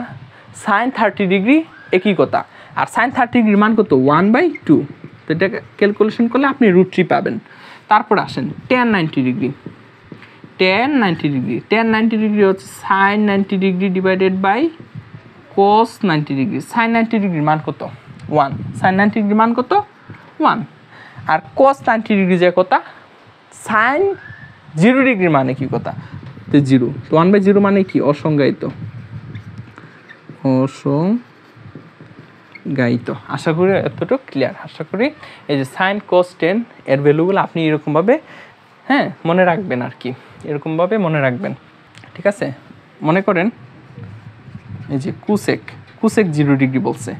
sin 30 ডিগ্রি একই কথা। আর sin 30 ডিগ্রির মান কত? 1/2। তো এটা ক্যালকুলেশন করলে আপনি √3 পাবেন। তারপর আসেন tan 90 degree. tan 90 degree, tan 90 degree হচ্ছে sin 90 degree divided by cos 90 degree. sin 90 ডিগ্রির মান কত? 1। sin 90 ডিগ্রির মান কত? 1। আর cos 90 ডিগ্রি যে কথা sin 0 ডিগ্রির মানে কি কথা? তো 0। তো 1/0 মানে কি? অসংজ্ঞায়িত, অসংজ্ঞায়িত। আশা করি এতটুকু ক্লিয়ার। আশা করি এই যে sin cos tan এর ভ্যালুগুলো আপনি এরকমভাবে হ্যাঁ মনে রাখবেন আর কি, এরকমভাবে মনে রাখবেন। ঠিক আছে, মনে করেন এই যে কুসেক 0 ডিগ্রি বলছে।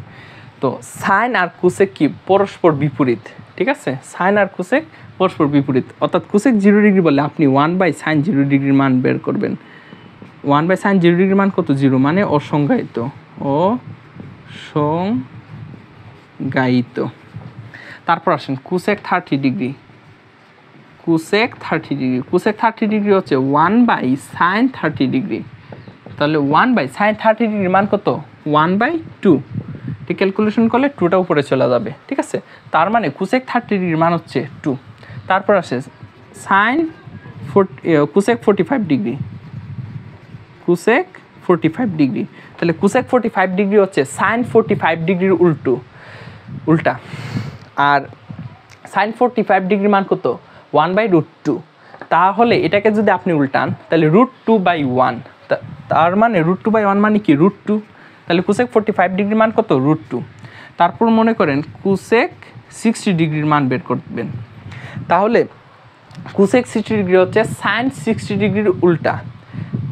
তো সাইন আর কুসেক কি? পরস্পর বিপরীত। ঠিক আছে, সাইন আর কুসেক পরস্পর বিপরীত, অর্থাৎ কুসেক 0 ডিগ্রি বলে আপনি 1/sin 0 ডিগ্রির মান বের করবেন। 1/sin 0 ডিগ্রির মান কত? 0, মানে অসংজ্ঞায়িত, অসংজ্ঞায়িত। তারপর আসেন cosec 30 degree. Cosec 30 degree, cosec 30 degree হচ্ছে 1/sin 30 ডিগ্রি। তাহলে 1/sin 30 ডিগ্রির মান কত? 1/2। ঠিক ক্যালকুলেশন করলে 2টা উপরে চলে যাবে। ঠিক আছে, তার মানে কুসেক 30 ডিগ্রির মান হচ্ছে 2। তারপর আসে কুসেক 45 ডিগ্রি। কুসেক 45 ডিগ্রি, তাহলে কুসেক 45 ডিগ্রি হচ্ছে sin 45 ডিগ্রির উল্টা। আর sin 45 ডিগ্রির মান কত? 1/√2। তাহলে এটাকে যদি আপনি উল্টান তাহলে √2/1। তার মানে √2/1 মানে কি? √2। তাহলে কুসেক 45 ডিগ্রির মান কত? √2। তারপর মনে করেন কুসেক 60 ডিগ্রির মান বের করবেন। তাহলে কুসেক 60 ডিগ্রি হচ্ছে sin 60 ডিগ্রির উল্টা।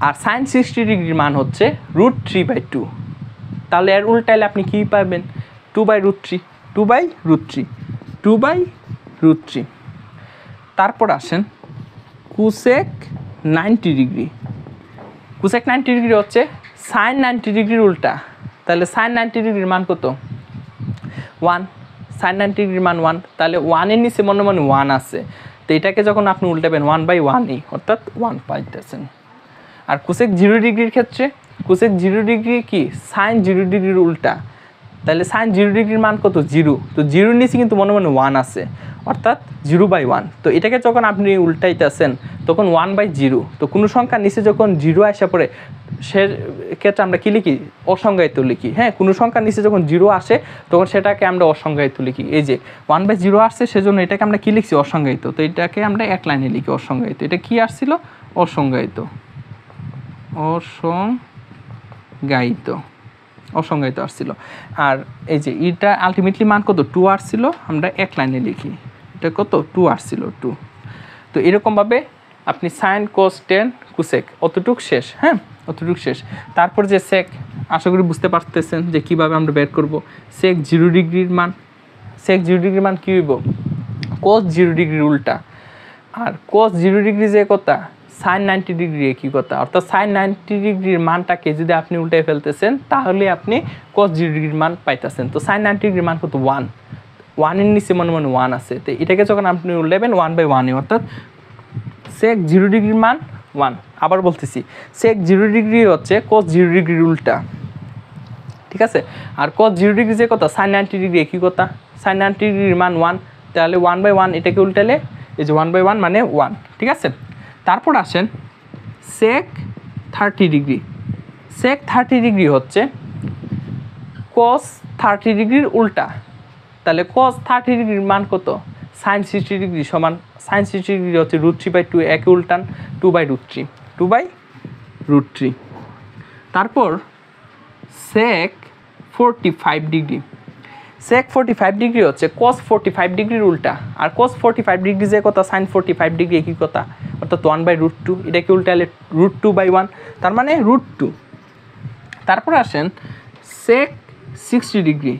আর sin 60 ডিগ্রির মান হচ্ছে √3/2। তাহলে এর উল্টাইলে আপনি কী পাবেন? 2/√3। তারপর আসেন কুসেক 90 ডিগ্রি। কুসেক 90 ডিগ্রি হচ্ছে sin 90 ডিগ্রির উল্টা। তাহলে sin 90 ডিগ্রির মান কত? 1। sin 90 ডিগ্রির মান 1। তাহলে 1-এর নিচে মনে 1 আছে। তো এটাকে যখন আপনি উল্টাবেন 1/1, অর্থাৎ 1 পাইতেছেন। আর কুসেক 0 ডিগ্রির ক্ষেত্রে কুসেক 0 ডিগ্রি কি? sin 0 ডিগ্রির উল্টা। তাহলে sin 0 ডিগ্রির মান কত? 0। তো 0-এর নিচে কিন্তু মনে 1 আছে, অর্থাৎ 0/1। তো এটাকে যখন আপনি উল্টাইতেছেন তখন 1/0। তো কোনো সংখ্যার নিচে যখন 0 আসা পড়ে সে ক্ষেত্রে আমরা কী লিখি? অসংজ্ঞায়িত লিখি। হ্যাঁ, কোনো সংখ্যার নিচে যখন 0 আসে তখন সেটাকে আমরা অসংজ্ঞায়িত লিখি। এই যে 1/0 আসছে সেজন্য এটাকে আমরা কী লিখছি? অসংজ্ঞায়িত। তো এটাকে আমরা এক লাইনে লিখি অসংজ্ঞায়িত। এটা কি আসছিল? অসংজ্ঞায়িত, অসংজ্ঞায়িত আসছিল। আর এই যে এটা আলটিমেটলি মান কত? 2 আসছিল। আমরা এক লাইনে লিখি এটা কত? 2 আসছিল, 2। তো এরকমভাবে আপনি সাইন কোস টেন কুসেক অতটুক শেষ। হ্যাঁ, অতটুক শেষ। তারপর যে সেক, আশা করি বুঝতে পারতেছেন যে কীভাবে আমরা বের করব। সেক 0 ডিগ্রির মান, সেক 0 ডিগ্রির মান কী হইব? কোস 0 ডিগ্রির উল্টা। আর কোস 0 ডিগ্রি যে কথা সাইন 90 ডিগ্রি একই কথা, অর্থাৎ সাইন 90 ডিগ্রির মানটাকে যদি আপনি উল্টে ফেলতেছেন তাহলে আপনি কোস 0 ডিগ্রির মান পাইতেছেন। তো সাইন 90 ডিগ্রির মান কত? 1। 1-এর নিচে মনে 1 আছে। তো এটাকে যখন আপনি উল্টাবেন 1/1, অর্থাৎ সেক 0 ডিগ্রির মান 1। আবার বলতেছি, সেক 0 ডিগ্রি হচ্ছে কোস 0 ডিগ্রির উল্টা। ঠিক আছে, আর কোস 0 ডিগ্রি যে কথা সাইন 90 ডিগ্রি একই কথা। সাইন 90 ডিগ্রির মান 1, তাহলে 1/1 এটাকে উল্টালে এই যে 1/1 মানে 1। ঠিক আছে, তারপর আসেন সেক 30 ডিগ্রি। সেক 30 ডিগ্রি হচ্ছে cos 30 ডিগ্রির উল্টা। তাহলে cos 30 ডিগ্রির মান কত? sin 60 ডিগ্রি সমান sin 60 ডিগ্রি হচ্ছে √3/2, একে উল্টান 2/√3, 2/√3। তারপর sec 45 ডিগ্রি, sec 45 ডিগ্রি হচ্ছে cos 45 ডিগ্রির উল্টা। আর cos 45 ডিগ্রি যে কথা sin 45 ডিগ্রি একই কথা, অর্থাৎ 1/√2, এটাকে উল্টালে √2/1, তার মানে √2। তারপর আসেন sec 60 ডিগ্রি,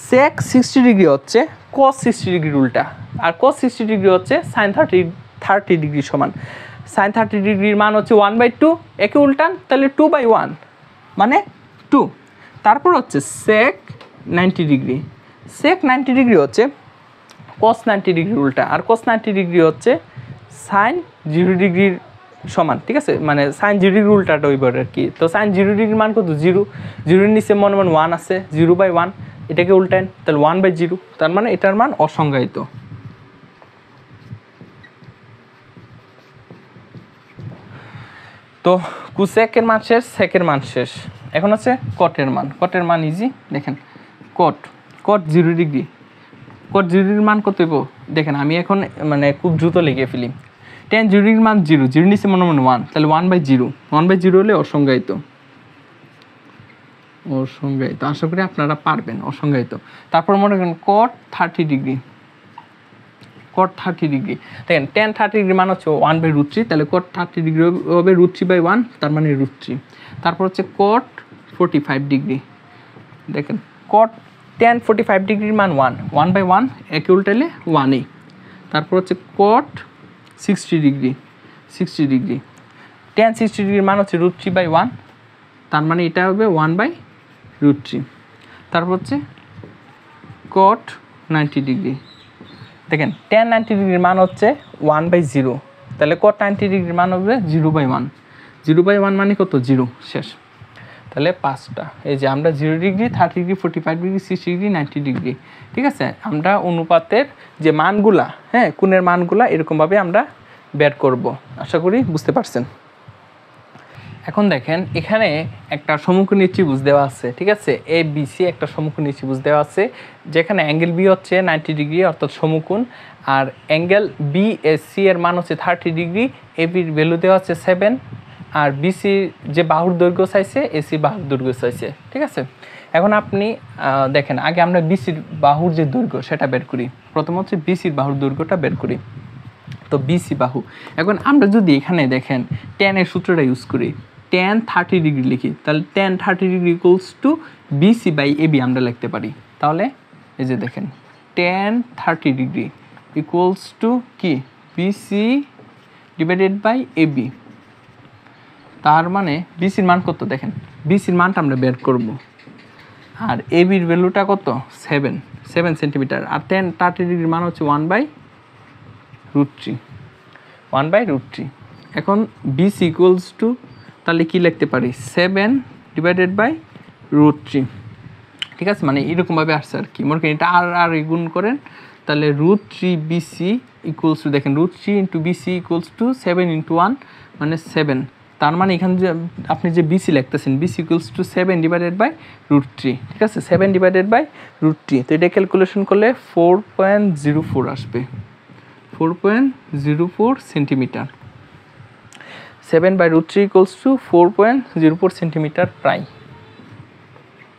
sec 60 ডিগ্রি হচ্ছে cos 60 ডিগ্রির উল্টা। আর cos 60 ডিগ্রি হচ্ছে sin 30 ডিগ্রি সমান। sin 30 ডিগ্রির মান হচ্ছে 1/2, একে উল্টান তাহলে 2/1 মানে 2। তারপর হচ্ছে sec 90 ডিগ্রি, sec 90 ডিগ্রি হচ্ছে cos 90 ডিগ্রির উল্টা। আর cos 90 ডিগ্রি হচ্ছে sin 0 ডিগ্রির সমান, ঠিক আছে, মানে sin 0 ডিগ্রির উল্টাটা ওইবার আর কি। তো sin 0 ডিগ্রির মান কত? 0, 0 এর নিচে মনে 1 আছে, 0/1, এটাকে উল্টান তাহলে 1/0, তার মানে এটার মান অসংজ্ঞায়িত। তো কুসেকের মান শেষ, সেকের মান শেষ। এখন আছে কটের মান। কটের মান ইজি, দেখেন কট 0 ডিগ্রি, cot 0 ডিগ্রির মান কত হইব? দেখেন আমি এখন মানে খুব দ্রুত লিখে ফেলি। tan 0 ডিগ্রির মান 0, 0 নিচে মনে 1, তাহলে 1/0, 1/0 হলে অসংজ্ঞায়িত। অসংজ্ঞায়িত, আশা করি আপনারা পারবেন। অসংজ্ঞায়িত। তারপর মনে করেন cot 30 ডিগ্রি, cot 30 ডিগ্রি, দেখেন tan 30 ডিগ্রি মান হচ্ছে 1/√3, তাহলে cot 30 ডিগ্রি হবে √3/1, তার মানে √3। তারপর হচ্ছে cot 45 ডিগ্রি, দেখেন cot tan 45 ডিগ্রির মান 1/1, একে উল্টালে 1ই। তারপর হচ্ছে cot 60 ডিগ্রি, 60 ডিগ্রি, tan 60 ডিগ্রির মান হচ্ছে √3/1, তার মানে এটা হবে 1/√3। তারপর হচ্ছে cot 90 ডিগ্রি, দেখেন tan 90 ডিগ্রির মান হচ্ছে 1/0, তাহলে cot 90 ডিগ্রির মান হবে 0/1, 0/1 মানে কত? 0, শেষ। তাহলে 5টা, এই যে আমরা 0 degree, 30 degree, 45 degree, 60 degree, 90 degree, ঠিক আছে, আমরা অনুপাতের যে মানগুলা, হ্যাঁ কোণের মানগুলা এরকমভাবে আমরা বের করব। আশা করি বুঝতে পারছেন। এখন দেখেন এখানে একটা সমকোণী ত্রিভুজ দেওয়া আছে, ঠিক আছে, ABC একটা সমকোণী ত্রিভুজ দেওয়া আছে, যেখানে অ্যাঙ্গেল বি হচ্ছে 90 ডিগ্রি অর্থাৎ সমকোণ, আর অ্যাঙ্গেল BAC এর মান হচ্ছে 30 ডিগ্রি, ABর ভ্যালু দেওয়া হচ্ছে 7, আর BC যে বাহুর দৈর্ঘ্য চাইছে, AC বাহুর দৈর্ঘ্য চাইছে, ঠিক আছে। এখন আপনি দেখেন আগে আমরা BCর বাহুর যে দৈর্ঘ্য সেটা বের করি। প্রথম হচ্ছে BCর বাহুর দৈর্ঘ্যটা বের করি। তো BC বাহু, এখন আমরা যদি এখানে দেখেন tan এর সূত্রটা ইউজ করি, tan 30 ডিগ্রি লিখি, তাহলে tan 30 degree equals two BC/AB আমরা লিখতে পারি। তাহলে এই যে দেখেন tan 30 ডিগ্রি ইকুয়ালস টু কি? BC/AB। তার মানে BCর মান কত? দেখেন BCর মানটা আমরা বের করব, আর ABর ভ্যালুটা কত? 7 সেন্টিমিটার, আর tan 30 ডিগ্রির মান হচ্ছে 1/√3। এখন BC ইকুয়ালস টু, তাহলে কি লিখতে পারি? 7/√3, ঠিক আছে, মানে এরকমভাবে আসছে আর কি। মনে করেন এটা আর গুণ করেন, তাহলে √3 BC ইকুয়ালস টু, দেখেন √3 × BC ইকুয়ালস টু 7 × 1 মানে 7। তার মানে এখানে যে আপনি যে BC লিখতেছেন, BC ইকুয়ালস টু 7/√3, ঠিক আছে, 7/√3। তো এটা ক্যালকুলেশন করলে 4.04 আসবে, 4.04 সেন্টিমিটার। 7/√3 ইকুয়ালস টু 4.04 সেন্টিমিটার প্রায়,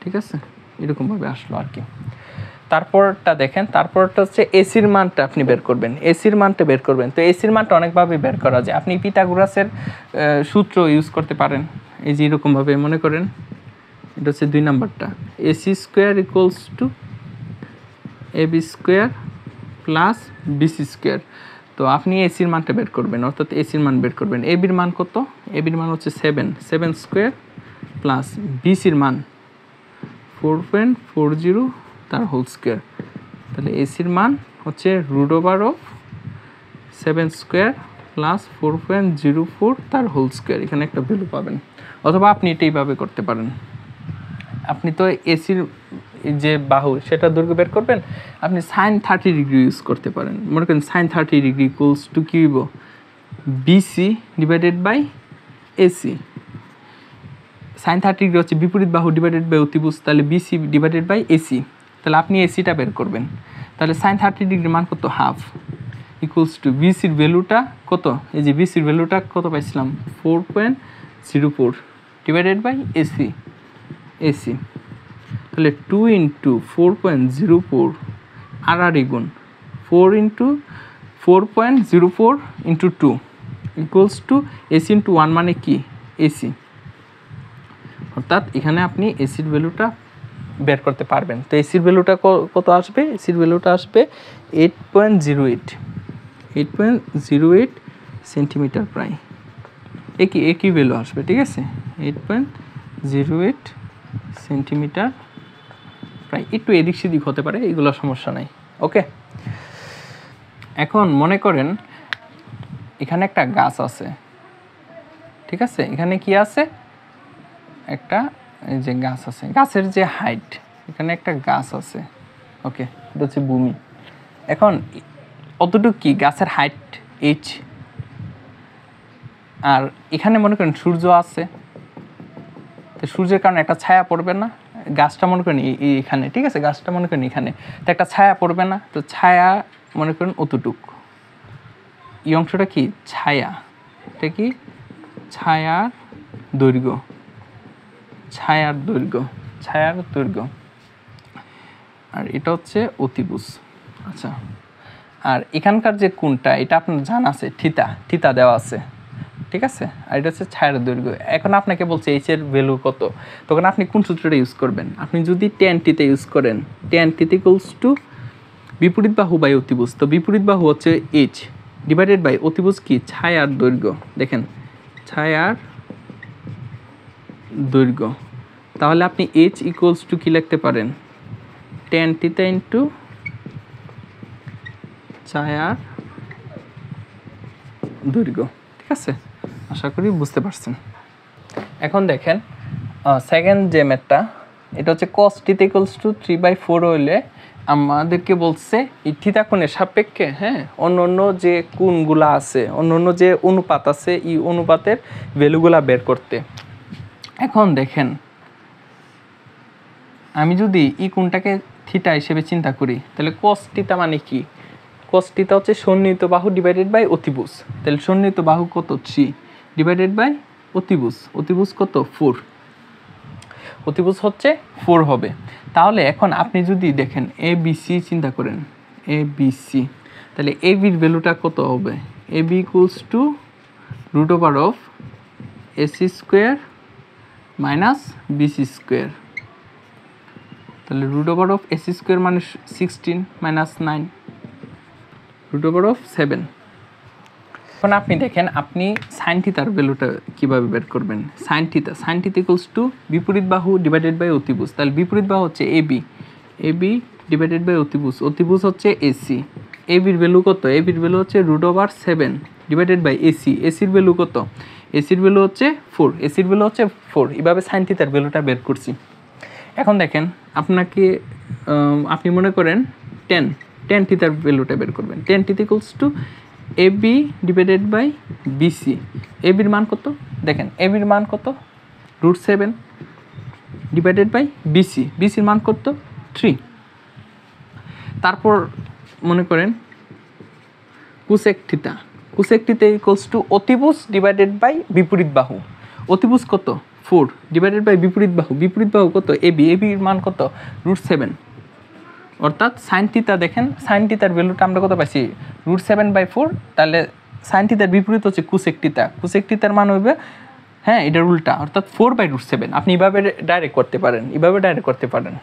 ঠিক আছে, এরকমভাবে আসলো আর কি। তারপরটা দেখেন, তারপরটা হচ্ছে এসির মানটা আপনি বের করবেন, এসির মানটা বের করবেন। তো এসির মানটা অনেকভাবে বের করা যায়, আপনি পিথাগোরাসের সূত্র ইউজ করতে পারেন। এই যে এরকমভাবে মনে করেন, এটা হচ্ছে 2 নাম্বারটা, AC² equals to AB² plus BC²। তো আপনি এসির মানটা বের করবেন, অর্থাৎ এসির মান বের করবেন। এবির মান কত? এবির মান হচ্ছে 7² প্লাস BCর মান 4.40 তার হোল স্কোয়ার। তাহলে এসির মান হচ্ছে √7² প্লাস 4.04 তার হোল স্কোয়ার, এখানে একটা ভ্যালু পাবেন। অথবা আপনি এটাইভাবে করতে পারেন, আপনি তো এসির যে বাহু সেটা দৈর্ঘ্য বের করবেন, আপনি sin 30 ডিগ্রি ইউজ করতে পারেন। মনে করেন sin 30 ডিগ্রি ইকুয়ালস টু কি হইব? BC/AC। sin 30 ডিগ্রি হচ্ছে বিপরীত বাহু ডিভাইডেড বাই অতিভুজ, তাহলে বিসি ডিভাইডেড বাই এসি। তাহলে আপনি এসিটা বের করবেন, তাহলে sin 30 ডিগ্রির মান কত, হাফ, ইকুয়ালস টু বিসির ভ্যালুটা কত, এই যে বিসির ভ্যালুটা কত পাইছিলাম 4.04 ডিভাইডেড বাই এসি, এসি তাহলে 2 ইন্টু 4.04 আর গুণ 4 into 4.04 into 2 equals to AC into 1 মানে কি এসি, অর্থাৎ এখানে আপনি এসির ভ্যালুটা বের করতে পারবেন। তো এসির ভ্যালুটা কত আসবে, এসির ভ্যালুটা আসবে 8.08 সেন্টিমিটার প্রায়, একই ভ্যালু আসবে, ঠিক আছে, 8.08 সেন্টিমিটার প্রায়, একটু এদিক সেদিক হতে পারে, এগুলো সমস্যা নাই। ওকে, এখন মনে করেন এখানে একটা গাছ আছে, ঠিক আছে, এখানে কি আছে, একটা এই যে গাছ আছে, গাছের যে হাইট, এখানে একটা গাছ আছে, ওকে, এটা হচ্ছে ভূমি। এখন অতটুকু কি গাছের হাইট এইচ, আর এখানে মনে করেন সূর্য আছে, তো সূর্যের কারণে একটা ছায়া পড়বে না, গাছটা মনে করেন এখানে, ঠিক আছে, গাছটা মনে করেন এখানে, তো একটা ছায়া পড়বে না, তো ছায়া মনে করেন অতটুক, এই অংশটা কি ছায়া, এটা কি ছায়ার দৈর্ঘ্য, ছায়ার দৈর্ঘ্য, ছায়ার দৈর্ঘ্য, আর এটা হচ্ছে অতিভুজ। আচ্ছা, আর এখানকার যে কোণটা এটা আপনার জানা আছে, থিতা দেওয়া আছে, ঠিক আছে, আর এটা হচ্ছে ছায়ার দৈর্ঘ্য। এখন আপনাকে বলছে এইচ এর ভ্যালু কত, তখন আপনি কোন সূত্রটা ইউজ করবেন, আপনি যদি tan টিতে ইউজ করেন, tan t ইকুয়ালস টু বিপরীত বাহু বাই অতিভুজ, তো বিপরীত বাহু হচ্ছে এইচ ডিভাইডেড বাই অতিভুজ কি ছায়ার দৈর্ঘ্য, দেখেন ছায়ার দৈর্ঘ্য, তাহলে আপনি এইচ ইকুয়ালস টু কি লিখতে পারেন, tan থিটা ইন্টু ছায়ার দৈর্ঘ্য, ঠিক আছে, আশা করি বুঝতে পারছেন। এখন দেখেন সেকেন্ড যে ম্যাথটা, এটা হচ্ছে cos থিটা ইকুয়ালস টু 3/4 হইলে আমাদেরকে বলছে এই থিটা কোণের সাপেক্ষে, হ্যাঁ, অন্য যে কোণগুলো আছে, অন্য যে অনুপাত আছে, এই অনুপাতের ভ্যালুগুলা বের করতে। এখন দেখেন আমি যদি এই কোণটাকে থিটা হিসেবে চিন্তা করি, তাহলে cos থিটা মানে কি, cos থিটা হচ্ছে সন্নিহিত বাহু ডিভাইডেড বাই অতিভুজ, তাহলে সন্নিহিত বাহু কত 3 ডিভাইডেড বাই অতিভুজ কত 4, অতিভুজ হচ্ছে 4 হবে। তাহলে এখন আপনি যদি দেখেন এ বি সি চিন্তা করেন, এ বি সি, তাহলে এ বির ভ্যালুটা কত হবে, A B equals to √of AC square minus BC square, তাহলে √of AC স্কোয়ার মানে 16 মাইনাস 9 √of 7। এখন আপনি দেখেন আপনি সাইন থিটার ভ্যালুটা কীভাবে বের করবেন, সাইন থিটা ইকুয়ালস টু বিপরীত বাহু ডিভাইডেড বাই অতিভুজ, তাহলে বিপরীত বাহু হচ্ছে এ বি ডিভাইডেড বাই অতিভুজ হচ্ছে এসি, এ বির ভ্যালু কত, এ বির ভ্যালু হচ্ছে √7 ডিভাইডেড বাই এসির ভ্যালু কত, এসির ভ্যালু হচ্ছে 4, এইভাবে সাইন থিটার ভ্যালুটা বের করছি। এখন দেখেন আপনি মনে করেন tan থিটার ভ্যালুটা বের করবেন, tan theta equals to A B divided by BC, A বির মান কত, দেখেন এ বির মান কত √7 ডিভাইডেড বাই বিসির মান কত 3, তারপর মনে করেন কোসেক থিটা ইকুয়ালস টু অতিভুজ ডিভাইডেড বাই বিপরীত বাহু, অতিভুজ কত 4 ডিভাইডেড বাই বিপরীত বাহু কত এ বির মান কত √7, অর্থাৎ সাইন থিটা, দেখেন সাইন থিটার ভ্যালুটা আমরা কত পাইছি √7/4, তাহলে সাইন থিটার বিপরীত হচ্ছে কোসেক থিটার মান হইবে, হ্যাঁ, এটা উল্টা, অর্থাৎ 4/√7। আপনি এইভাবে ডাইরেক্ট করতে পারেন,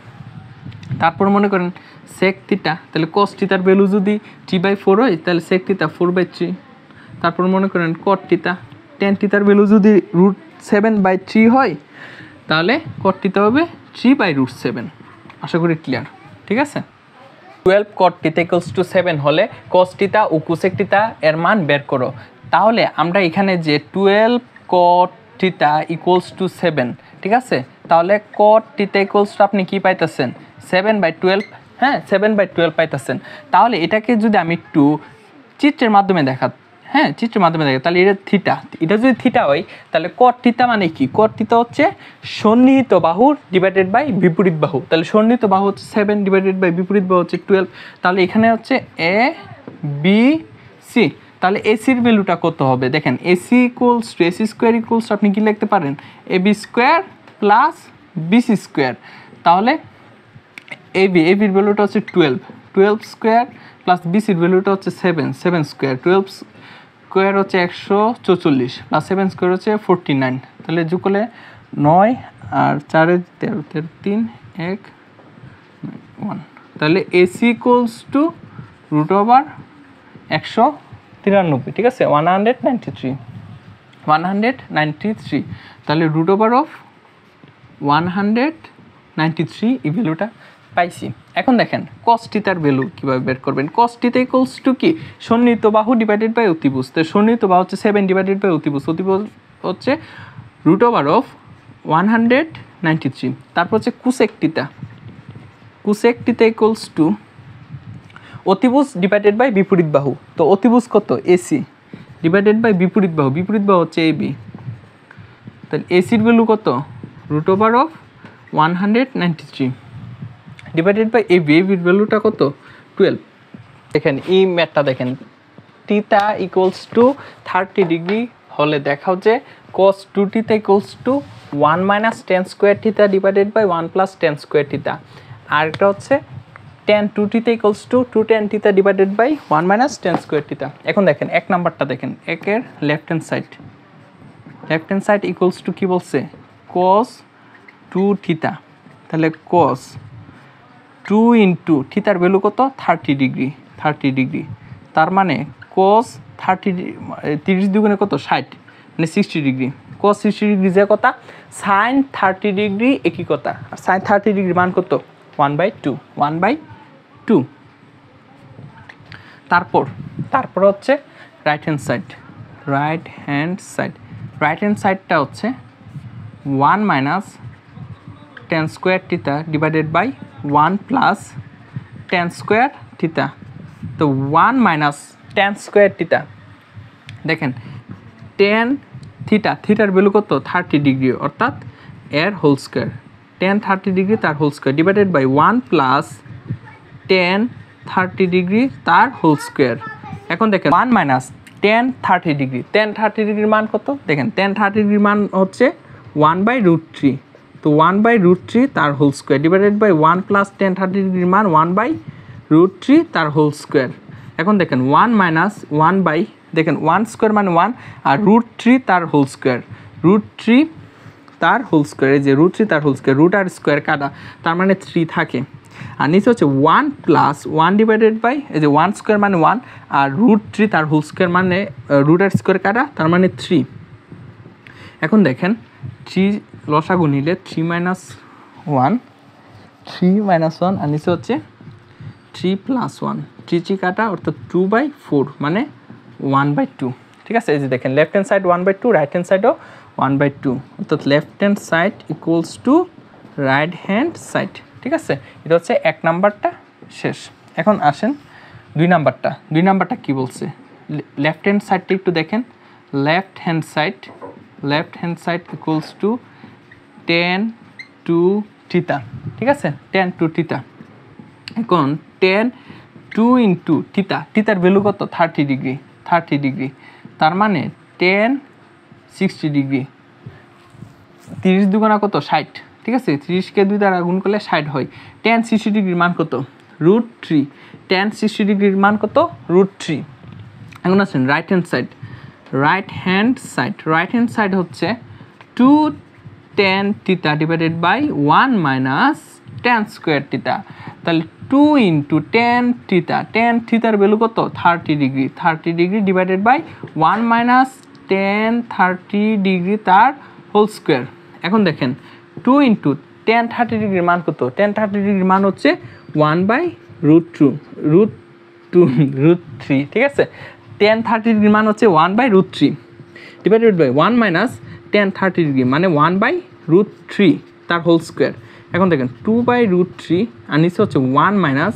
তারপর মনে করেন সেক থিটা, তাহলে cos থিটার ভ্যালু যদি 3/4 হয়, তাহলে সেক থিটা 4/3, তারপর মনে করেন cot থিটা, tan থিটার ভ্যালু যদি √7/3 হয়, তাহলে cot থিটা হবে 3/√7। আশা করি ক্লিয়ার, ঠিক আছে। 12 cot থিটা ইকুয়ালস টু 7 হলে cos থিটা ও কোসেক থিটা এর মান বের করো। তাহলে আমরা এখানে যে 12 cot থিটা ইকুয়ালস টু 7, ঠিক আছে, তাহলে cot থিটা ইকুয়ালস টু আপনি কি পাইতেছেন 7/12, হ্যাঁ 7/12 পাইতেছেন। তাহলে এটাকে যদি আমি একটু চিত্রের মাধ্যমে হ্যাঁ চিত্রের মাধ্যমে দেখে, তাহলে এটা থিটা, এটা যদি থিটা হয় তাহলে কট থিটা মানে কি? কট থিটা হচ্ছে সন্নিহিত বাহুর ডিভাইডেড বাই বিপরীত বাহু। তাহলে সন্নিহিত বাহু হচ্ছে 7 ডিভাইডেড বাই বিপরীত বাহু হচ্ছে 12। তাহলে এখানে হচ্ছে এ বি সি। তাহলে এসির ভ্যালুটা কত হবে? দেখেন AC equals to AC square equals to আপনি কি লিখতে পারেন? A B square plus BC square. তাহলে এবির ভ্যালুটা হচ্ছে 12 স্কোয়ার প্লাস বিসির ভ্যালুটা হচ্ছে 7 স্কোয়ার। 12 স্কোয়ার হচ্ছে 144 প্লাস 7 স্কোয়ার হচ্ছে 49। তাহলে যোগ করলে 9 আর 4 13 3 1 1। তাহলে AC equals to root over 193, ঠিক আছে, 193। তাহলে রুট ওভার অফ 193 এই ভ্যালুটা পাইছি। এখন দেখেন cos থিটার ভ্যালু কীভাবে বের করবেন? cos থিটা ইকুয়ালস টু কি? সন্নিহিত বাহু ডিভাইডেড বাই অতিভুজ। তো সন্নিহিত বাহু হচ্ছে 7 ডিভাইডেড বাই অতিভুজ, অতিভুজ হচ্ছে রুট ওভার অফ 193। তারপর হচ্ছে cosec theta, cosec theta equals two অতিভুজ ডিভাইডেড বাই বিপরীত বাহু। তো অতিভুজ কত? এসি ডিভাইডেড বাই বিপরীত বাহু, বিপরীত বাহু হচ্ছে এবি। তাহলে এসির ভ্যালু কত? Root over of 193 divided by AB, এবির ভ্যালুটা কত? 12। দেখেন এই ম্যাথটা দেখেন, থিটা ইকুয়ালস টু 30 ডিগ্রি হলে দেখাও যে cos 2 theta equals to 1 minus tan square theta divided by 1 plus tan square theta. আর একটা হচ্ছে tan 2 theta equals to 2 tan theta divided by 1 minus tan square theta. এখন দেখেন এক নাম্বারটা দেখেন, একের left hand side equals to কি বলছে? cos 2 theta. তাহলে cos 2 ইন্টু থিটার ভ্যালু কত? 30 ডিগ্রি। তার মানে cos 30 দুগুণে কত? 60, মানে 60 ডিগ্রি। cos 60 ডিগ্রি যে কথা, sin 30 ডিগ্রি একই কথা। আর sin 30 ডিগ্রি মান কত? 1/2। তারপর হচ্ছে রাইট হ্যান্ড সাইডটা হচ্ছে 1 minus tan square theta divided by 1 plus tan square theta. তো 1 মাইনাস tan স্কোয়ার থিটা, দেখেন tan থিটার ভ্যালু কত? 30 ডিগ্রি, অর্থাৎ এর হোল স্কোয়ার, tan 30 ডিগ্রি তার whole square divided by 1 plus tan 30 degree তার হোল স্কোয়ার। এখন দেখেন 1 মাইনাস tan 30 ডিগ্রি, tan 30 ডিগ্রির মান কত? দেখেন tan 30 ডিগ্রির মান হচ্ছে 1/√3। তো 1/√3 তার whole square divided by 1 plus tan 30 ডিগ্রির মান 1/√3 তার হোল স্কোয়ার। এখন দেখেন 1 মাইনাস 1 দেখেন 1 স্কোয়ার মানে 1 আর √3 তার হোল স্কোয়ার, √3 তার হোল স্কোয়ার। এই যে √3 তার হোল স্কোয়ার, রুট আর স্কোয়ার কাটা, তার মানে 3 থাকে। আর নিচে হচ্ছে 1 প্লাস 1 ডিভাইডেড বাই এই যে 1 স্কোয়ার মানে 1 আর √3 তার হোল স্কোয়ার মানে রুট আর স্কোয়ার কাটা, তার মানে 3। এখন দেখেন 3 লসাগু নিলে 3 মাইনাস 1 আর নিচে হচ্ছে 3 প্লাস 1, 3 কাটা, অর্থাৎ 2/4 মানে 1/2। ঠিক আছে, এই যে দেখেন left hand side 1/2, right hand সাইডও 1/2, অর্থাৎ left hand side equals to right hand side. ঠিক আছে, এটা হচ্ছে 1 নাম্বারটা শেষ। এখন আসেন 2 নাম্বারটা কি বলছে? লেফট হ্যান্ড সাইডটা একটু দেখেন, left hand side equals two tan 2 theta. ঠিক আছে, tan 2 থিটা। এখন tan 2 ইন্টু থিটার ভ্যালু কত? 30 ডিগ্রি। তার মানে tan 60 ডিগ্রি, 30 দুগুণা কত? 60। ঠিক আছে, 30কে 2 দ্বারা গুণ করলে 60 হয়। tan 60 ডিগ্রির মান কত? √3। tan 60 ডিগ্রির মান কত? √3। এখন আসেন রাইট হ্যান্ড সাইড হচ্ছে 2 tan theta divided by 1 minus tan square theta. তাহলে 2 ইন্টু tan থিটার ভ্যালু কত? 30 degree divided by 1 minus tan 30 degree তার হোল স্কোয়ার। এখন দেখেন 2 ইন্টু tan 30 ডিগ্রির মান কত? tan 30 ডিগ্রির মান হচ্ছে 1/√3। ঠিক আছে, tan 30 ডিগ্রির মান হচ্ছে 1/√3 divided by 1 minus tan 30 degree মানে 1/√3 তার হোল স্কোয়ার। এখন দেখেন 2/√3 আর নিচে হচ্ছে 1 মাইনাস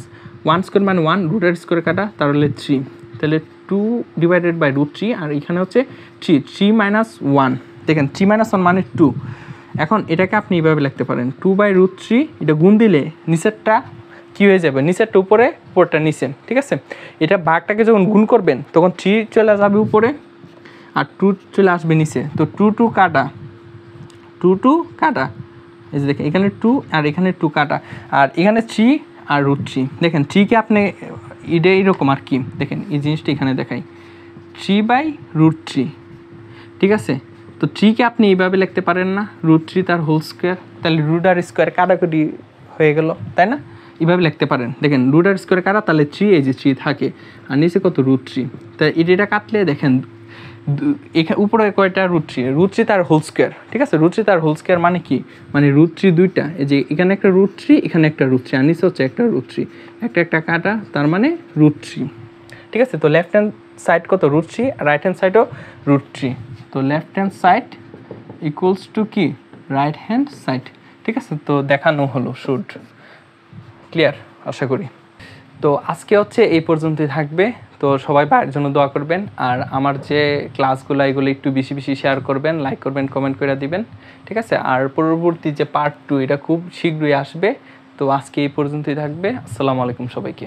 1 স্কোয়ার মানে 1, রুটের স্কোয়ার কাটা, তাহলে 3। তাহলে 2/√3 আর এখানে হচ্ছে 3 - 1। দেখেন 3 - 1 মানে 2। এখন এটাকে আপনি এইভাবে লিখতে পারেন 2/√3, এটা গুণ দিলে নিচেরটা কী হয়ে যাবে, নিচেরটা উপরে, উপরটা নিচে, ঠিক আছে। এটা ভাগটাকে যখন গুণ করবেন তখন 3 চলে যাবে উপরে আর 2 চলে আসবে নিচে। তো 2 কাটা, 2 কাটা, এই যে দেখেন এখানে 2 আর এখানে 2 কাটা, আর এখানে 3 আর √3। দেখেন 3কে আপনি এটা এইরকম আর কি, দেখেন এই জিনিসটা এখানে দেখাই 3/√3, ঠিক আছে। তো 3কে আপনি এইভাবে লিখতে পারেন না, √3 তার হোল স্কোয়ার, তাহলে √r² কাটাকুটি হয়ে গেল, তাই না। এইভাবে লিখতে পারেন, দেখেন √r² কাটা, তাহলে 3, এই যে 3 থাকে আর নিচে কত √3, তাই এটা কাটলে দেখেন এখানে উপরে কয়টা √3 তার হোল স্কোয়ার, ঠিক আছে। √3 তার হোল স্কোয়ার মানে কি, মানে √3 দুইটা, এই যে এখানে একটা √3, এখানে একটা √3 আর নিচে হচ্ছে একটা √3, একটা কাটা, তার মানে √3, ঠিক আছে। তো লেফট হ্যান্ড সাইড কত √3 আর রাইট হ্যান্ড সাইডও √3। তো left hand side equals to কি রাইট হ্যান্ড সাইড, ঠিক আছে। তো দেখানো হলো, শুড ক্লিয়ার আশা করি। তো আজকে হচ্ছে এই পর্যন্তই থাকবে। তো সবাই ভাইয়ের জন্য দোয়া করবেন, আর আমার যে ক্লাসগুলো এগুলো একটু বেশি বেশি শেয়ার করবেন, লাইক করবেন, কমেন্ট করে দিবেন, ঠিক আছে। আর পরবর্তী যে পার্ট 2 এটা খুব শীঘ্রই আসবে। তো আজকে এই পর্যন্তই থাকবে। আসসালামু আলাইকুম সবাইকে।